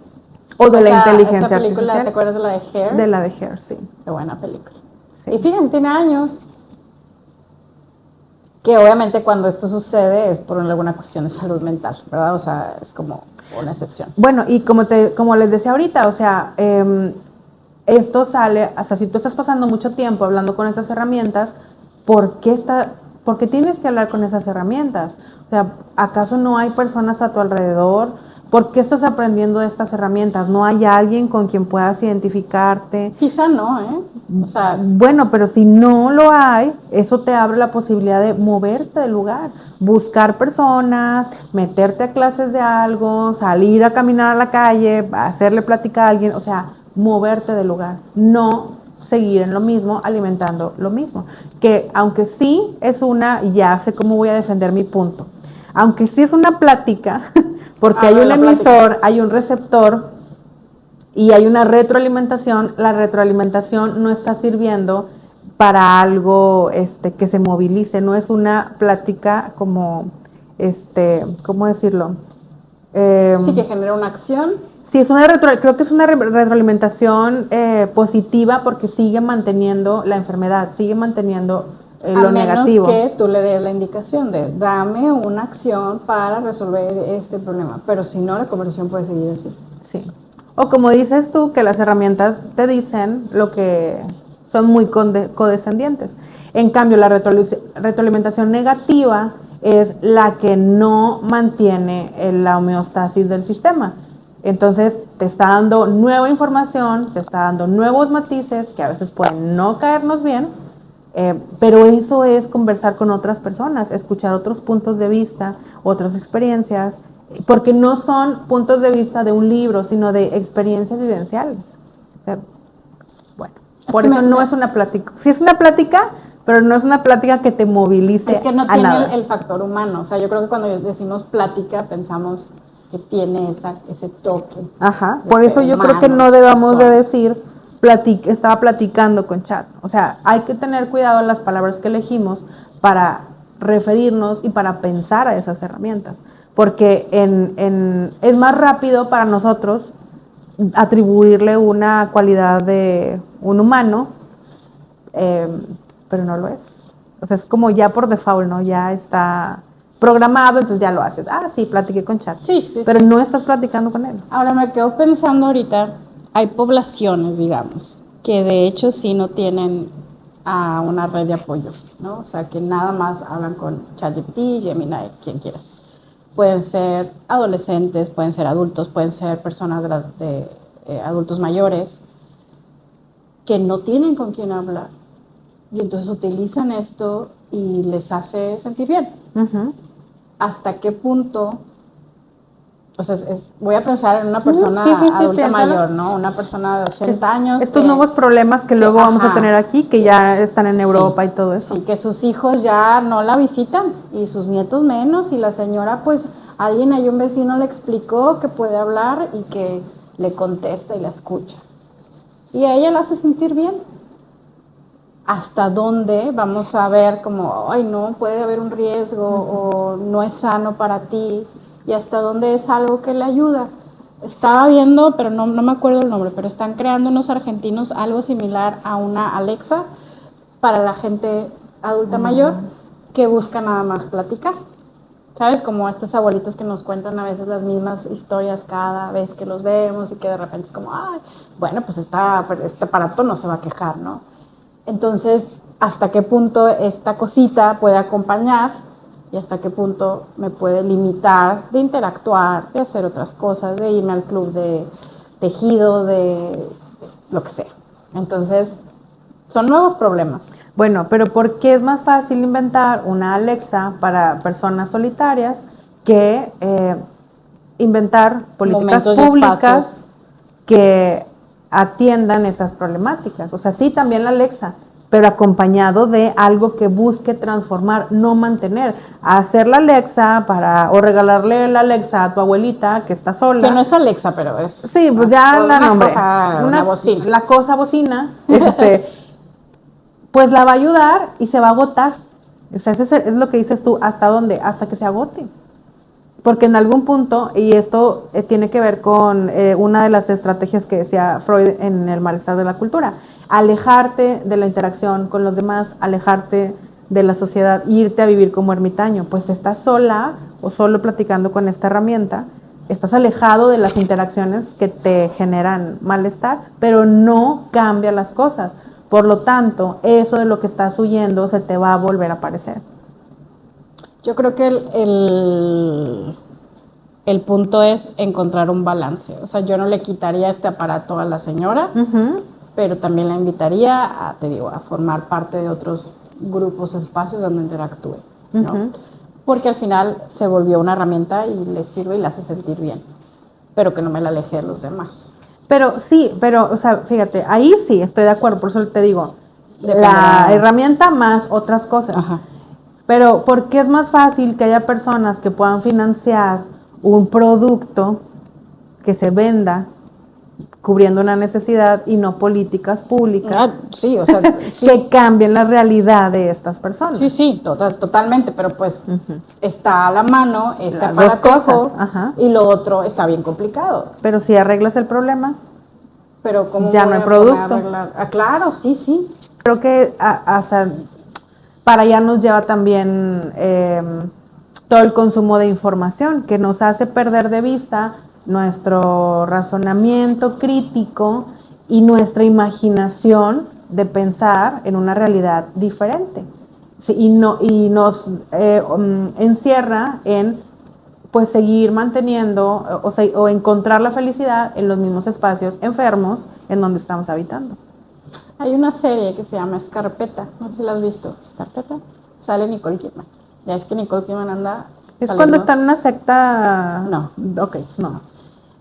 O de la inteligencia esta película, artificial. ¿te acuerdas de la de Hair? De la de Hair, sí. Qué buena película. Sí. Y fíjense, tiene años. Que obviamente cuando esto sucede es por alguna cuestión de salud mental, ¿verdad? O sea, es como una excepción. Bueno, y como les decía ahorita, o sea, esto sale, o sea, si tú estás pasando mucho tiempo hablando con estas herramientas, ¿por qué tienes que hablar con esas herramientas? O sea, ¿acaso no hay personas a tu alrededor? ¿Por qué estás aprendiendo de estas herramientas? ¿No hay alguien con quien puedas identificarte? Quizá no, ¿eh? O sea, bueno, pero si no lo hay, eso te abre la posibilidad de moverte del lugar, buscar personas, meterte a clases de algo, salir a caminar a la calle, hacerle plática a alguien, o sea, moverte del lugar, no seguir en lo mismo, alimentando lo mismo. Que aunque sí es ya sé cómo voy a defender mi punto, aunque sí es una plática, porque hay un emisor, hay un receptor y hay una retroalimentación, la retroalimentación no está sirviendo para algo que se movilice, no es una plática como, ¿cómo decirlo? Sí, que genera una acción. Sí, creo que es una retroalimentación positiva porque sigue manteniendo la enfermedad, sigue manteniendo lo negativo. A menos que tú le des la indicación de dame una acción para resolver este problema, pero si no, la conversación puede seguir así. Sí. O como dices tú, que las herramientas te dicen lo que son muy condescendientes. En cambio, la retroalimentación negativa es la que no mantiene la homeostasis del sistema. Entonces, te está dando nueva información, te está dando nuevos matices que a veces pueden no caernos bien, pero eso es conversar con otras personas, escuchar otros puntos de vista, otras experiencias, porque no son puntos de vista de un libro, sino de experiencias vivenciales. O sea, bueno, por eso no es una plática. Sí es una plática, pero no es una plática que te movilice. Es que no tiene el factor humano. O sea, yo creo que cuando decimos plática pensamos que tiene ese toque. Ajá, por eso yo creo que no debamos de decir estaba platicando con Chad. O sea, hay que tener cuidado en las palabras que elegimos para referirnos y para pensar a esas herramientas. Porque es más rápido para nosotros atribuirle una cualidad de un humano, pero no lo es. O sea, es como ya por default, ¿no? Ya está programado, entonces ya lo haces. Ah, sí, platiqué con Chat. Sí, pero no estás platicando con él. Ahora me quedo pensando ahorita, hay poblaciones, digamos, que de hecho sí no tienen a una red de apoyo, ¿no? O sea, que nada más hablan con ChatGPT, Gemini, quien quieras. Pueden ser adolescentes, pueden ser adultos, pueden ser personas de adultos mayores que no tienen con quién hablar y entonces utilizan esto y les hace sentir bien. Uh-huh. ¿Hasta qué punto? O sea, voy a pensar en una persona adulta mayor, ¿no? Una persona de 80 años. Estos nuevos problemas que luego vamos a tener aquí, que ya están en Europa y todo eso. Sí, que sus hijos ya no la visitan y sus nietos menos, y la señora, pues, alguien ahí, un vecino le explicó que puede hablar y que le contesta y la escucha. Y a ella la hace sentir bien. ¿Hasta dónde vamos a ver como, ay, no, puede haber un riesgo o no es sano para ti? Y hasta dónde es algo que le ayuda. Estaba viendo, pero no me acuerdo el nombre, pero están creando unos argentinos algo similar a una Alexa para la gente adulta mayor que busca nada más platicar. ¿Sabes? Como estos abuelitos que nos cuentan a veces las mismas historias cada vez que los vemos y que de repente es como, ay, bueno, pues este aparato no se va a quejar, ¿no? Entonces, ¿hasta qué punto esta cosita puede acompañar? Y hasta qué punto me puede limitar de interactuar, de hacer otras cosas, de irme al club de tejido, de lo que sea. Entonces, son nuevos problemas. Bueno, pero ¿por qué es más fácil inventar una Alexa para personas solitarias que inventar políticas públicas que atiendan esas problemáticas? O sea, sí, también la Alexa, pero acompañado de algo que busque transformar, no mantener. Hacer la Alexa o regalarle la Alexa a tu abuelita que está sola. Que no es Alexa, pero es... Sí, pues ya la nombre. Una bocina. La cosa bocina, pues la va a ayudar y se va a agotar. O sea, es lo que dices tú, ¿hasta dónde? Hasta que se agote. Porque en algún punto, y esto tiene que ver con una de las estrategias que decía Freud en El malestar de la cultura, alejarte de la interacción con los demás, alejarte de la sociedad, irte a vivir como ermitaño. Pues estás sola o solo platicando con esta herramienta, estás alejado de las interacciones que te generan malestar, pero no cambia las cosas. Por lo tanto, eso de lo que estás huyendo se te va a volver a aparecer. Yo creo que el punto es encontrar un balance. O sea, yo no le quitaría este aparato a la señora, pero también la invitaría a formar parte de otros grupos, espacios donde interactúe, ¿no? Porque al final se volvió una herramienta y le sirve y le hace sentir bien, pero que no me la aleje de los demás. Pero sí, o sea, fíjate, ahí sí estoy de acuerdo, por eso te digo, la herramienta más otras cosas. Ajá. Pero ¿por qué es más fácil que haya personas que puedan financiar un producto que se venda cubriendo una necesidad y no políticas públicas sí, o sea, sí. que cambien la realidad de estas personas? Sí, totalmente, pero pues está a la mano las dos cosas. Y lo otro está bien complicado. Pero si arreglas el problema, pero ¿cómo ya no hay producto. Claro, sí. Creo que o sea, para allá nos lleva también todo el consumo de información, que nos hace perder de vista nuestro razonamiento crítico y nuestra imaginación de pensar en una realidad diferente. Sí, y nos encierra en pues seguir manteniendo o encontrar la felicidad en los mismos espacios enfermos en donde estamos habitando. Hay una serie que se llama Escarpeta, no sé si la has visto. Escarpeta, sale Nicole Kidman. Ya es que Nicole Kidman anda ¿Es cuando está en una secta? No. Ok, no.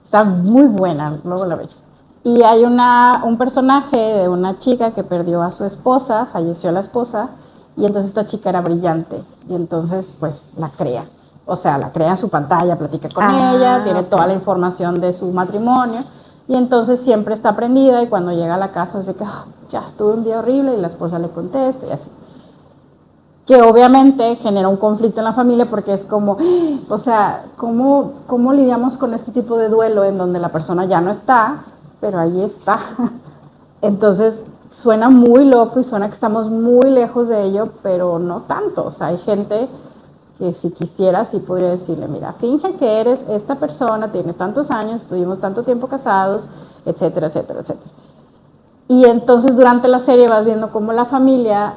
Está muy buena, luego la ves. Y hay un personaje de una chica que perdió a su esposa, falleció la esposa, y entonces esta chica era brillante, y entonces pues la crea. O sea, la crea en su pantalla, platica con ella, tiene toda la información de su matrimonio, y entonces siempre está prendida, y cuando llega a la casa dice que ya tuve un día horrible, y la esposa le contesta, y así. Que obviamente genera un conflicto en la familia porque es como, o sea, ¿cómo lidiamos con este tipo de duelo en donde la persona ya no está, pero ahí está? Entonces suena muy loco y suena que estamos muy lejos de ello, pero no tanto. O sea, hay gente que si quisiera, sí podría decirle, mira, finge que eres esta persona, tienes tantos años, estuvimos tanto tiempo casados, etcétera, etcétera, etcétera. Y entonces durante la serie vas viendo cómo la familia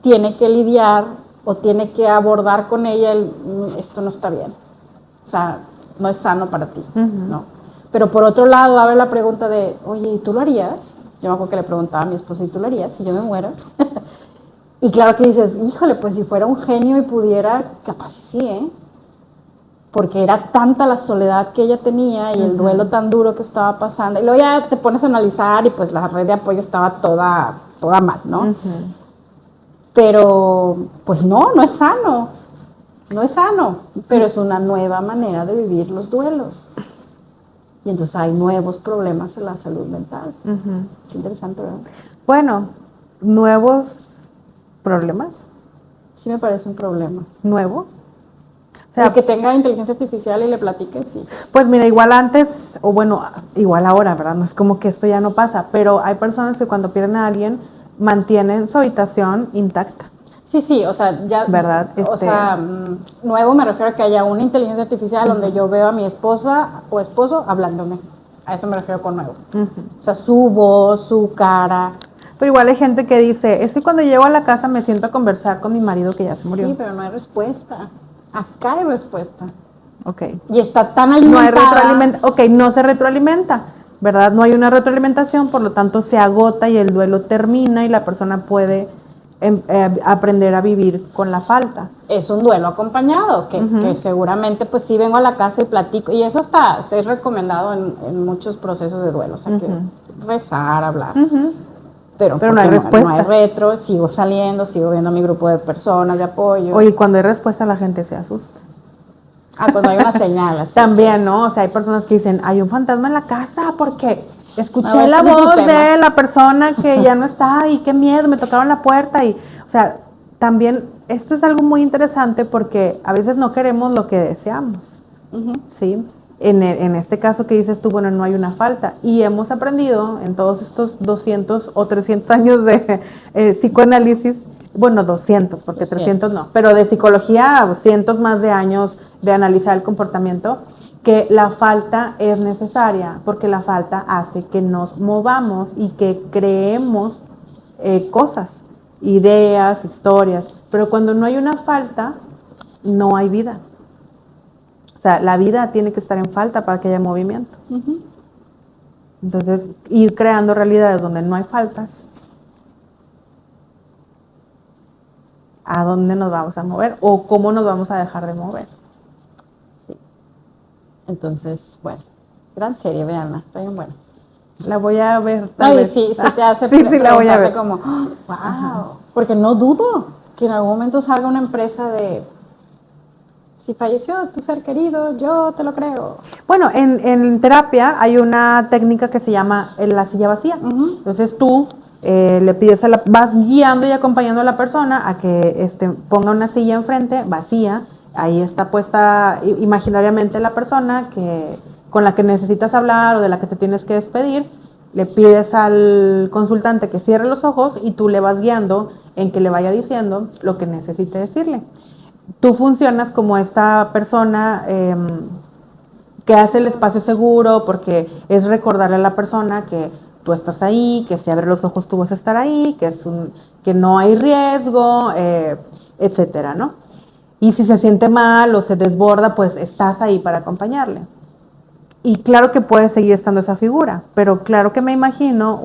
tiene que lidiar o tiene que abordar con ella esto no está bien. O sea, no es sano para ti, ¿no? Pero por otro lado, abre la pregunta de, oye, ¿y tú lo harías? Yo me acuerdo que le preguntaba a mi esposa, ¿y tú lo harías si yo me muero? Y claro que dices, híjole, pues si fuera un genio y pudiera, capaz sí, ¿eh? Porque era tanta la soledad que ella tenía y el duelo tan duro que estaba pasando. Y luego ya te pones a analizar y pues la red de apoyo estaba toda mal, ¿no? Pero pues no es sano. No es sano, pero es una nueva manera de vivir los duelos. Y entonces hay nuevos problemas en la salud mental. Qué interesante, ¿verdad? Bueno, nuevos problemas. Sí me parece un problema. ¿Nuevo? O sea, que tenga inteligencia artificial y le platique, sí. Pues mira, igual antes, o bueno, igual ahora, ¿verdad? No es como que esto ya no pasa, pero hay personas que cuando pierden a alguien mantienen su habitación intacta. Sí, o sea, ya, ¿verdad? O sea, nuevo me refiero a que haya una inteligencia artificial donde yo veo a mi esposa o esposo hablándome. A eso me refiero con nuevo. O sea, su voz, su cara. Pero igual hay gente que dice, es que cuando llego a la casa me siento a conversar con mi marido que ya se murió. Sí, pero no hay respuesta. Acá hay respuesta. Ok. Y está tan alimentada. No se retroalimenta, ¿verdad? No hay una retroalimentación, por lo tanto se agota y el duelo termina y la persona puede aprender a vivir con la falta. Es un duelo acompañado, que seguramente pues sí vengo a la casa y platico, y eso está, es recomendado en muchos procesos de duelo, o sea, que rezar, hablar. Pero no hay respuesta. No hay retro, sigo saliendo, sigo viendo a mi grupo de personas de apoyo. Oye, cuando hay respuesta la gente se asusta. Cuando hay una señal. Así También, ¿no? O sea, hay personas que dicen, hay un fantasma en la casa porque escuché la voz de la persona que ya no está y qué miedo, me tocaron la puerta. Y, o sea, también esto es algo muy interesante porque a veces no queremos lo que deseamos, ¿sí? En este caso que dices tú, bueno, no hay una falta. Y hemos aprendido en todos estos 200 o 300 años de psicoanálisis, bueno, 200, porque 300 no, pero de psicología, cientos más de años de analizar el comportamiento, que la falta es necesaria, porque la falta hace que nos movamos y que creemos cosas, ideas, historias, pero cuando no hay una falta, no hay vida. O sea, la vida tiene que estar en falta para que haya movimiento. Entonces, ir creando realidades donde no hay faltas, ¿a dónde nos vamos a mover? ¿O cómo nos vamos a dejar de mover? Sí. Entonces, bueno, gran serie, veanla, está bien buena. La voy a ver. Sí, se te hace la voy a ver. Como, wow, porque no dudo que en algún momento salga una empresa de, si falleció tu ser querido, yo te lo creo. Bueno, en terapia hay una técnica que se llama la silla vacía. Entonces tú le pides vas guiando y acompañando a la persona a que ponga una silla enfrente, vacía. Ahí está puesta imaginariamente la persona con la que necesitas hablar o de la que te tienes que despedir. Le pides al consultante que cierre los ojos y tú le vas guiando en que le vaya diciendo lo que necesite decirle. Tú funcionas como esta persona que hace el espacio seguro, porque es recordarle a la persona que tú estás ahí, que si abre los ojos tú vas a estar ahí, que no hay riesgo, etcétera, ¿no? Y si se siente mal o se desborda, pues estás ahí para acompañarle. Y claro que puede seguir estando esa figura, pero claro que me imagino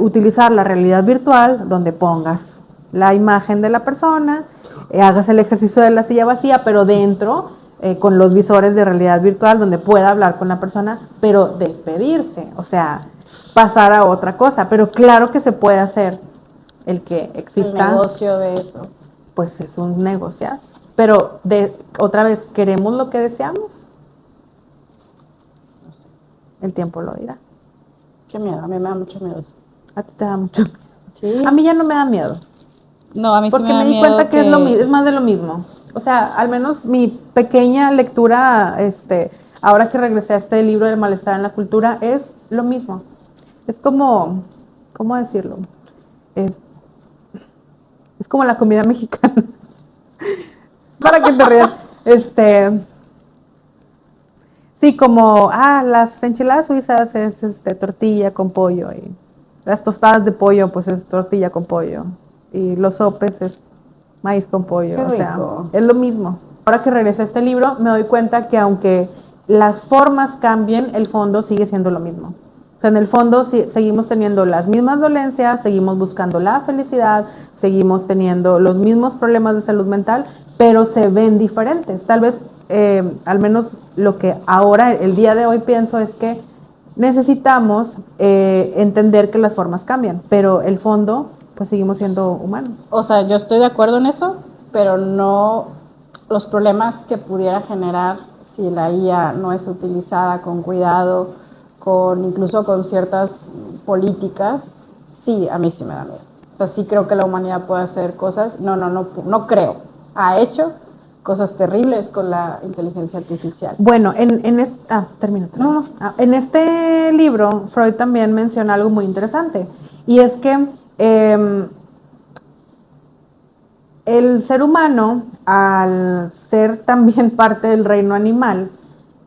utilizar la realidad virtual donde pongas la imagen de la persona, hagas el ejercicio de la silla vacía, pero dentro, con los visores de realidad virtual, donde pueda hablar con la persona, pero despedirse, o sea, pasar a otra cosa. Pero claro que se puede hacer el que exista. El negocio de eso. Pues es un negociazo. Pero otra vez, ¿queremos lo que deseamos? El tiempo lo dirá. Qué miedo, a mí me da mucho miedo eso. A ti te da mucho. Sí. A mí ya no me da miedo. No, a mí Porque sí me da me di miedo cuenta que es más de lo mismo. O sea, al menos mi pequeña lectura, ahora que regresé a este libro del malestar en la cultura, es lo mismo. Es como, ¿cómo decirlo? Es como la comida mexicana. Para que te rías. Sí, como, las enchiladas suizas es tortilla con pollo y las tostadas de pollo pues es tortilla con pollo y los sopes es maíz con pollo, Qué o sea, rico. es lo mismo. Ahora que regresé a este libro me doy cuenta que aunque las formas cambien, el fondo sigue siendo lo mismo. O sea, en el fondo seguimos teniendo las mismas dolencias, seguimos buscando la felicidad, seguimos teniendo los mismos problemas de salud mental, pero se ven diferentes. Tal vez, al menos lo que ahora, el día de hoy pienso es que necesitamos entender que las formas cambian, pero el fondo, pues seguimos siendo humanos. O sea, yo estoy de acuerdo en eso, pero no los problemas que pudiera generar si la IA no es utilizada con cuidado, incluso con ciertas políticas, sí, a mí sí me da miedo. O sea, sí creo que la humanidad puede hacer cosas, no creo, ha hecho cosas terribles con la inteligencia artificial. Bueno, termino. No. En este libro, Freud también menciona algo muy interesante, y es que el ser humano, al ser también parte del reino animal,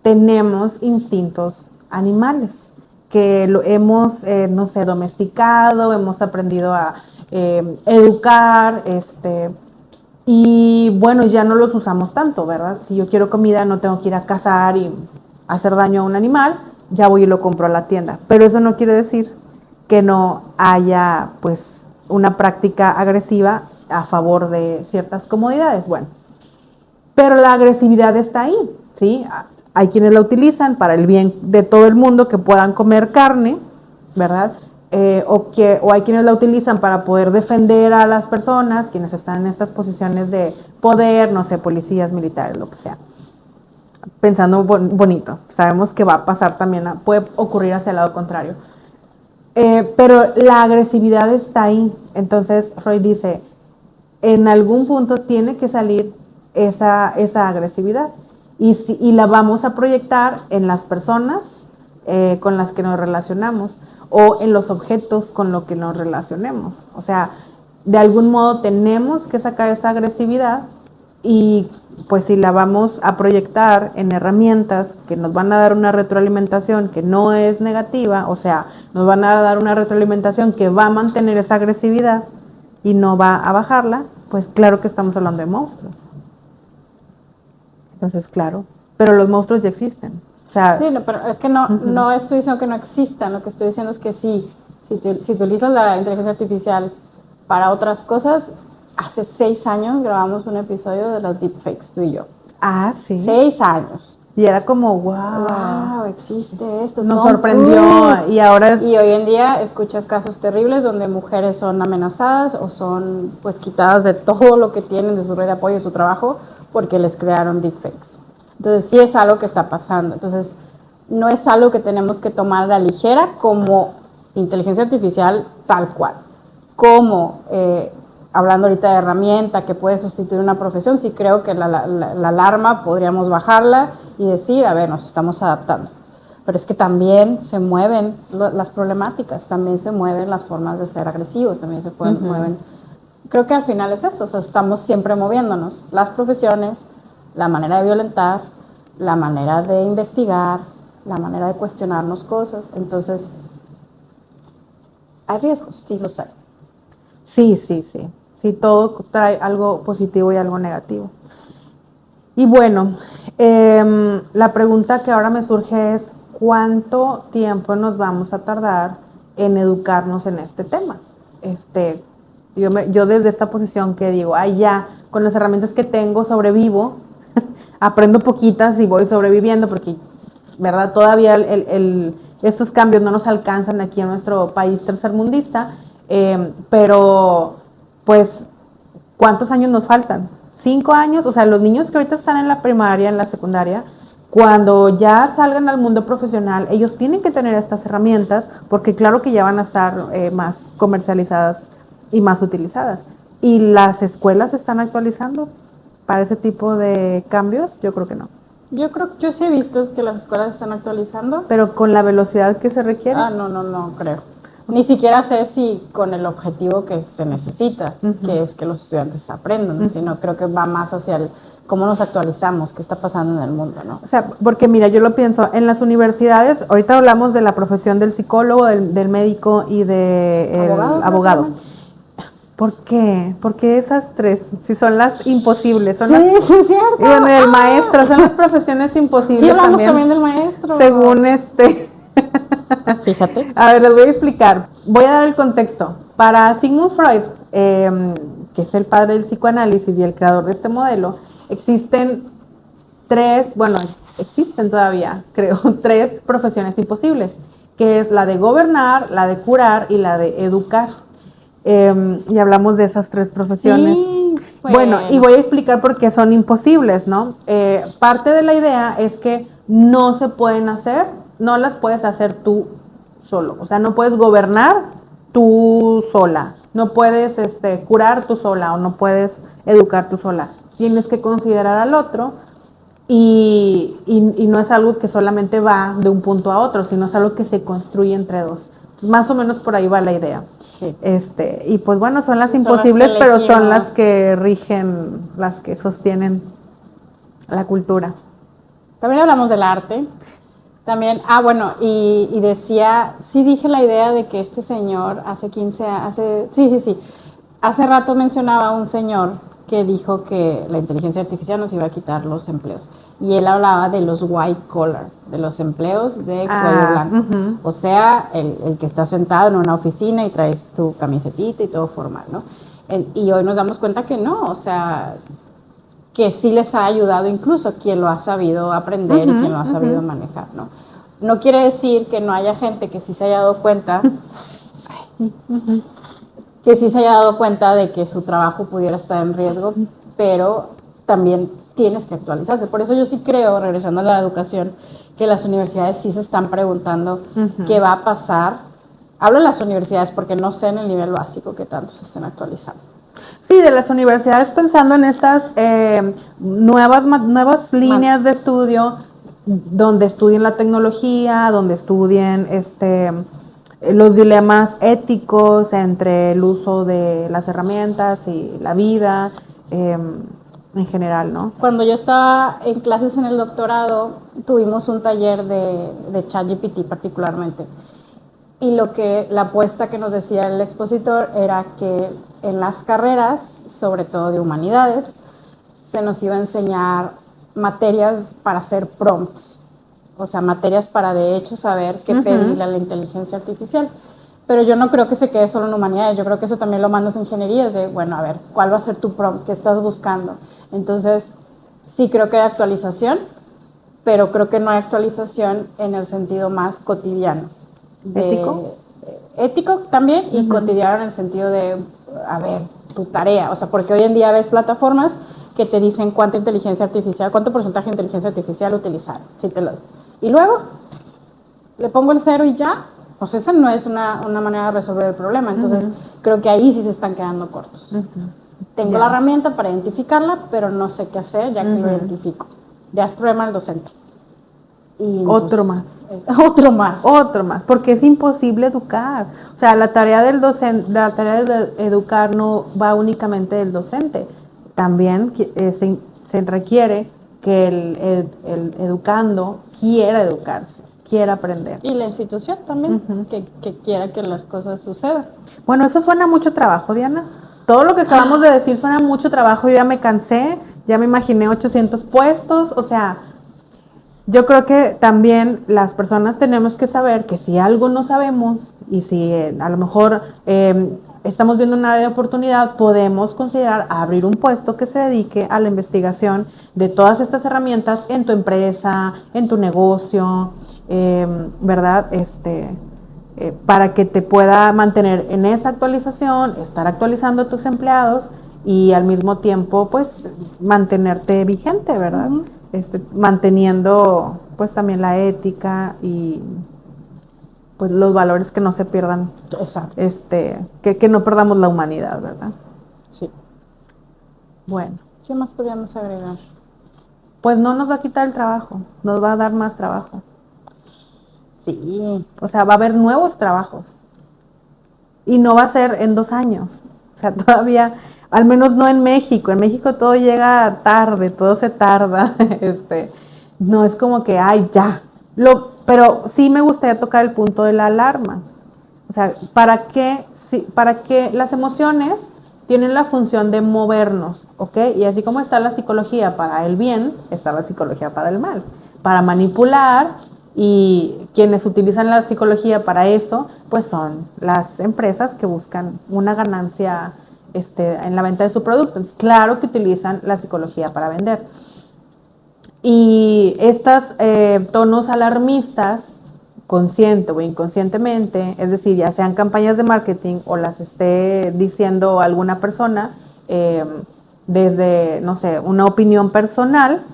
tenemos instintos animales que lo hemos, no sé, domesticado, hemos aprendido a educar, y bueno, ya no los usamos tanto, ¿verdad? Si yo quiero comida, no tengo que ir a cazar y hacer daño a un animal, ya voy y lo compro a la tienda. Pero eso no quiere decir que no haya, pues, una práctica agresiva a favor de ciertas comodidades. Bueno, pero la agresividad está ahí, ¿sí? Hay quienes la utilizan para el bien de todo el mundo, que puedan comer carne, ¿verdad? O hay quienes la utilizan para poder defender a las personas, quienes están en estas posiciones de poder, no sé, policías, militares, lo que sea. Pensando bonito, sabemos que va a pasar también, puede ocurrir hacia el lado contrario. Pero la agresividad está ahí. Entonces Freud dice, en algún punto tiene que salir esa agresividad y la vamos a proyectar en las personas con las que nos relacionamos o en los objetos con los que nos relacionemos. O sea, de algún modo tenemos que sacar esa agresividad y pues si la vamos a proyectar en herramientas que nos van a dar una retroalimentación que no es negativa, o sea, nos van a dar una retroalimentación que va a mantener esa agresividad y no va a bajarla, pues claro que estamos hablando de monstruos. Entonces, claro, pero los monstruos ya existen. O sea, sí, no, pero es que no estoy diciendo que no existan, lo que estoy diciendo es que sí, si utilizas la inteligencia artificial para otras cosas, hace 6 años grabamos un episodio de los deepfakes, tú y yo. Sí. 6 años. Y era como, wow, existe esto. Nos sorprendió. Y ahora Y hoy en día escuchas casos terribles donde mujeres son amenazadas o son pues quitadas de todo lo que tienen, de su red de apoyo, de su trabajo, porque les crearon deepfakes. Entonces sí es algo que está pasando. Entonces no es algo que tenemos que tomar a la ligera como inteligencia artificial tal cual. Como hablando ahorita de herramienta que puede sustituir una profesión, sí creo que la alarma podríamos bajarla y decir, a ver, nos estamos adaptando. Pero es que también se mueven las problemáticas, también se mueven las formas de ser agresivos, también se mueven. Creo que al final es eso, o sea, estamos siempre moviéndonos. Las profesiones, la manera de violentar, la manera de investigar, la manera de cuestionarnos cosas. Entonces, hay riesgos, sí los hay. Sí. Sí, todo trae algo positivo y algo negativo. Y bueno, la pregunta que ahora me surge es, ¿cuánto tiempo nos vamos a tardar en educarnos en este tema? Yo desde esta posición que digo, ay, ya, con las herramientas que tengo sobrevivo, aprendo poquitas y voy sobreviviendo porque, ¿verdad? Todavía estos cambios no nos alcanzan aquí en nuestro país tercermundista, pero pues, ¿cuántos años nos faltan? 5 años, o sea, los niños que ahorita están en la primaria, en la secundaria, cuando ya salgan al mundo profesional, ellos tienen que tener estas herramientas porque claro que ya van a estar más comercializadas y más utilizadas. ¿Y las escuelas se están actualizando para ese tipo de cambios? Yo creo que no. Yo sí he visto que las escuelas están actualizando. Pero con la velocidad que se requiere. No creo. Ni siquiera sé si con el objetivo que se necesita, que es que los estudiantes aprendan, sino creo que va más hacia cómo nos actualizamos, qué está pasando en el mundo, ¿no? O sea, porque mira, yo lo pienso, en las universidades, ahorita hablamos de la profesión del psicólogo, del médico y del abogado. ¿Por qué? ¿Por qué esas tres? Si son las imposibles. Son sí, es cierto. Y bueno, el maestro, son las profesiones imposibles. Sí, hablamos también del maestro. Según Fíjate. A ver, les voy a explicar. Voy a dar el contexto. Para Sigmund Freud, que es el padre del psicoanálisis y el creador de este modelo, existen todavía, creo, tres profesiones imposibles, que es la de gobernar, la de curar y la de educar. Y hablamos de esas tres profesiones. Sí, bueno, y voy a explicar por qué son imposibles, ¿no? Parte de la idea es que no se pueden hacer, no las puedes hacer tú solo. O sea, no puedes gobernar tú sola, no puedes curar tú sola o no puedes educar tú sola. Tienes que considerar al otro y no es algo que solamente va de un punto a otro, sino es algo que se construye entre dos. Entonces, más o menos por ahí va la idea. Sí. Y pues bueno, son las imposibles, pero son las que rigen, las que sostienen la cultura. También hablamos del arte. También, y decía, sí dije la idea de que este señor hace rato mencionaba a un señor que dijo que la inteligencia artificial nos iba a quitar los empleos. Y él hablaba de los white collar, de los empleos de cuello blanco. O sea, el que está sentado en una oficina y traes tu camisetita y todo formal, ¿no? Y hoy nos damos cuenta que no, o sea, que sí les ha ayudado incluso quien lo ha sabido aprender y quien lo ha sabido manejar, ¿no? No quiere decir que no haya gente que sí se haya dado cuenta, que sí se haya dado cuenta de que su trabajo pudiera estar en riesgo, pero también tienes que actualizarse. Por eso yo sí creo, regresando a la educación, que las universidades sí se están preguntando qué va a pasar. Hablo de las universidades porque no sé en el nivel básico qué tanto se estén actualizando. Sí, de las universidades pensando en estas nuevas líneas de estudio donde estudien la tecnología, donde estudien los dilemas éticos entre el uso de las herramientas y la vida en general, ¿no? Cuando yo estaba en clases en el doctorado, tuvimos un taller de ChatGPT particularmente. Y la apuesta que nos decía el expositor era que en las carreras, sobre todo de humanidades, se nos iba a enseñar materias para hacer prompts, o sea, materias para de hecho saber qué pedirle a la inteligencia artificial. Pero yo no creo que se quede solo en humanidades, yo creo que eso también lo mandas en ingenierías, de, bueno, a ver, ¿cuál va a ser tu prompt? ¿Qué estás buscando? Entonces, sí creo que hay actualización, pero creo que no hay actualización en el sentido más cotidiano. ¿Ético? Ético también y cotidiano en el sentido de, a ver, tu tarea, o sea, porque hoy en día ves plataformas que te dicen cuánto porcentaje de inteligencia artificial utilizar, y luego le pongo el 0 y ya, pues esa no es una manera de resolver el problema, entonces creo que ahí sí se están quedando cortos. Tengo la herramienta para identificarla, pero no sé qué hacer ya que lo identifico. Ya es problema del docente. Y Otro más, porque es imposible educar. O sea, la tarea del docente, la tarea de educar no va únicamente del docente. También se requiere que el educando quiera educarse, quiera aprender. Y la institución también, que quiera que las cosas sucedan. Bueno, eso suena mucho trabajo, Diana. Todo lo que acabamos de decir suena mucho trabajo. Yo ya me cansé, ya me imaginé 800 puestos, o sea... Yo creo que también las personas tenemos que saber que si algo no sabemos y si a lo mejor estamos viendo un área de oportunidad, podemos considerar abrir un puesto que se dedique a la investigación de todas estas herramientas en tu empresa, en tu negocio, ¿verdad? Para que te pueda mantener en esa actualización, estar actualizando a tus empleados y al mismo tiempo, pues, mantenerte vigente, ¿verdad? Uh-huh. Manteniendo, pues, también la ética y pues los valores que no se pierdan. Exacto. Que no perdamos la humanidad, ¿verdad? Sí. Bueno. ¿Qué más podríamos agregar? Pues no nos va a quitar el trabajo, nos va a dar más trabajo. Sí. O sea, va a haber nuevos trabajos. Y no va a ser en 2 años. O sea, todavía, al menos no en México. En México todo llega tarde, todo se tarda. No es como que, ay, ya. Pero sí me gustaría tocar el punto de la alarma. O sea, para que las emociones tienen la función de movernos, ¿ok? Y así como está la psicología para el bien, está la psicología para el mal. Para manipular, y quienes utilizan la psicología para eso, pues son las empresas que buscan una ganancia en la venta de su producto. Entonces, claro que utilizan la psicología para vender. Y estos tonos alarmistas, consciente o inconscientemente, es decir, ya sean campañas de marketing o las esté diciendo alguna persona desde, no sé, una opinión personal,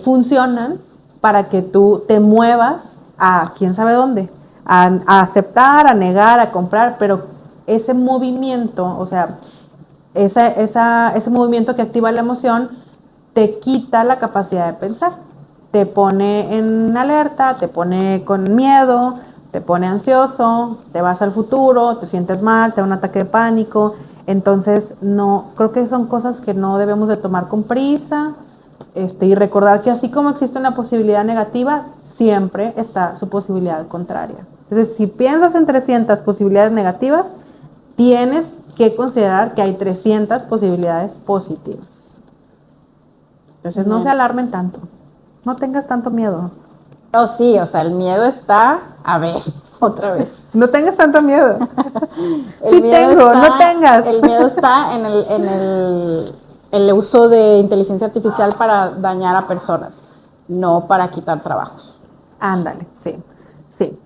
funcionan para que tú te muevas a quién sabe dónde, a aceptar, a negar, a comprar, pero ese movimiento, o sea, ese movimiento que activa la emoción, te quita la capacidad de pensar, te pone en alerta, te pone con miedo, te pone ansioso, te vas al futuro, te sientes mal, te da un ataque de pánico. Entonces, no, creo que son cosas que no debemos de tomar con prisa, y recordar que así como existe una posibilidad negativa, siempre está su posibilidad contraria. Entonces, si piensas en 300 posibilidades negativas, tienes que considerar que hay 300 posibilidades positivas. Entonces, no se alarmen tanto. No tengas tanto miedo. No, sí, o sea, el miedo está, a ver, otra vez. No tengas tanto miedo. Sí tengo, no tengas. El miedo está en el uso de inteligencia artificial para dañar a personas, no para quitar trabajos. Ándale, sí.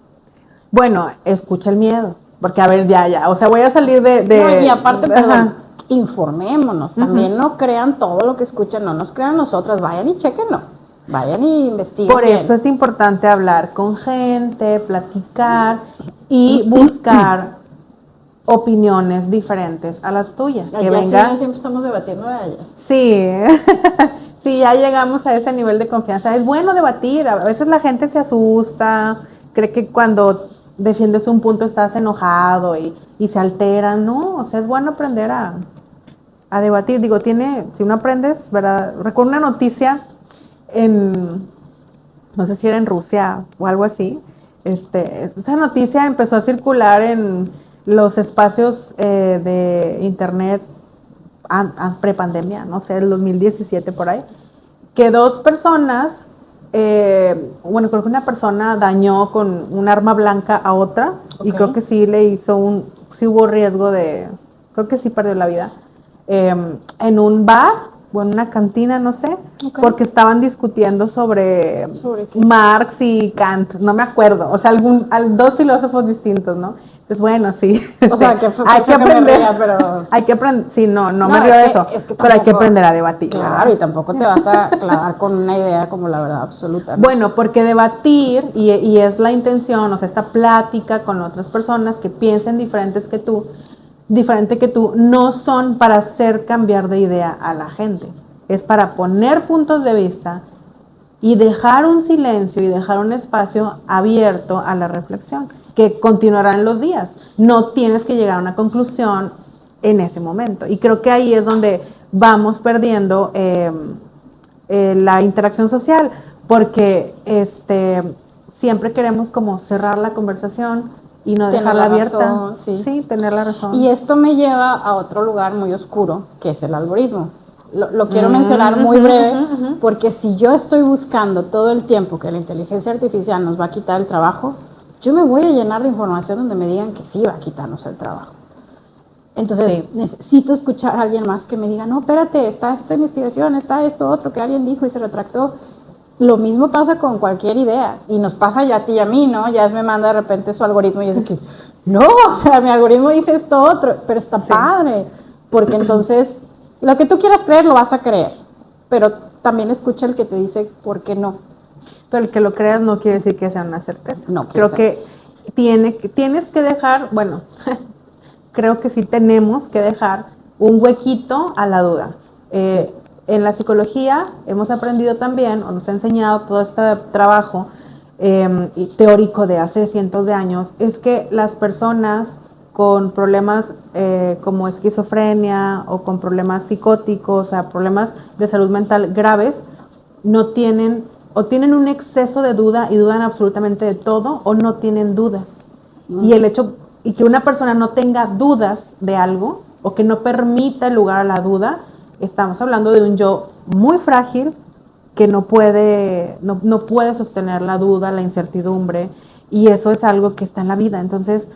Bueno, escucha el miedo, porque a ver, ya, o sea, voy a salir de... No, y aparte, perdón, informémonos, también no crean todo lo que escuchan, no nos crean nosotras, vayan y chequenlo. Vayan y investiguen. Por eso es importante hablar con gente, platicar y buscar opiniones diferentes a las tuyas. Que vengan. Siempre estamos debatiendo de allá. Sí, sí, ya llegamos a ese nivel de confianza. Es bueno debatir. A veces la gente se asusta, cree que cuando defiendes un punto estás enojado y se altera. No, o sea, es bueno aprender a debatir. Digo, si uno aprendes, ¿verdad? Recuerdo una noticia no sé si era en Rusia o algo así, esa noticia empezó a circular en los espacios de internet prepandemia, no sé, el 2017 por ahí, que 2 personas, creo que una persona dañó con un arma blanca a otra, okay. Y creo que sí sí hubo riesgo creo que sí perdió la vida, en un bar, o en una cantina, no sé, okay. Porque estaban discutiendo sobre Marx y Kant, no me acuerdo, o sea, 2 filósofos distintos, ¿no? Pues bueno, sí. O sea, que hay que aprender, pero... Hay que aprender, sí, no me río de eso, pero hay que aprender a debatir. Claro, ¿verdad? Y tampoco te vas a clavar con una idea como la verdad absoluta, ¿no? Bueno, porque debatir, y es la intención, o sea, esta plática con otras personas que piensen diferente que tú, no son para hacer cambiar de idea a la gente, es para poner puntos de vista y dejar un silencio y dejar un espacio abierto a la reflexión, que continuará en los días. No tienes que llegar a una conclusión en ese momento. Y creo que ahí es donde vamos perdiendo la interacción social, porque siempre queremos como cerrar la conversación y no dejarla abierta. Razón, sí, tener la razón. Y esto me lleva a otro lugar muy oscuro, que es el algoritmo. Lo quiero mencionar muy breve, porque si yo estoy buscando todo el tiempo que la inteligencia artificial nos va a quitar el trabajo, yo me voy a llenar de información donde me digan que sí va a quitarnos el trabajo. Entonces, Sí. necesito escuchar a alguien más que me diga, no, espérate, está esta investigación, está esto otro que alguien dijo y se retractó. Lo mismo pasa con cualquier idea y nos pasa ya a ti y a mí, ¿no? Ya me manda de repente su algoritmo y es de que, no, o sea, mi algoritmo dice esto otro, pero está padre, porque entonces lo que tú quieras creer lo vas a creer, pero también escucha el que te dice por qué no. Pero el que lo creas no quiere decir que sea una certeza. No, Creo que tienes que dejar, bueno, creo que sí tenemos que dejar un huequito a la duda. Sí. En la psicología hemos aprendido también, o nos ha enseñado todo este trabajo teórico de hace cientos de años, es que las personas con problemas como esquizofrenia o con problemas psicóticos, o sea, problemas de salud mental graves, no tienen o tienen un exceso de duda y dudan absolutamente de todo o no tienen dudas. Y el hecho y que una persona no tenga dudas de algo o que no permita lugar a la duda, estamos hablando de un yo muy frágil que no puede sostener la duda, la incertidumbre, y eso es algo que está en la vida. Entonces,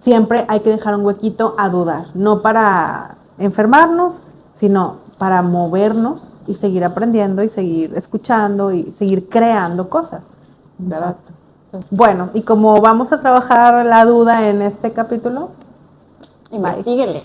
siempre hay que dejar un huequito a dudar, no para enfermarnos, sino para movernos y seguir aprendiendo y seguir escuchando y seguir creando cosas, ¿verdad? Bueno, y como vamos a trabajar la duda en este capítulo, Investíguenle.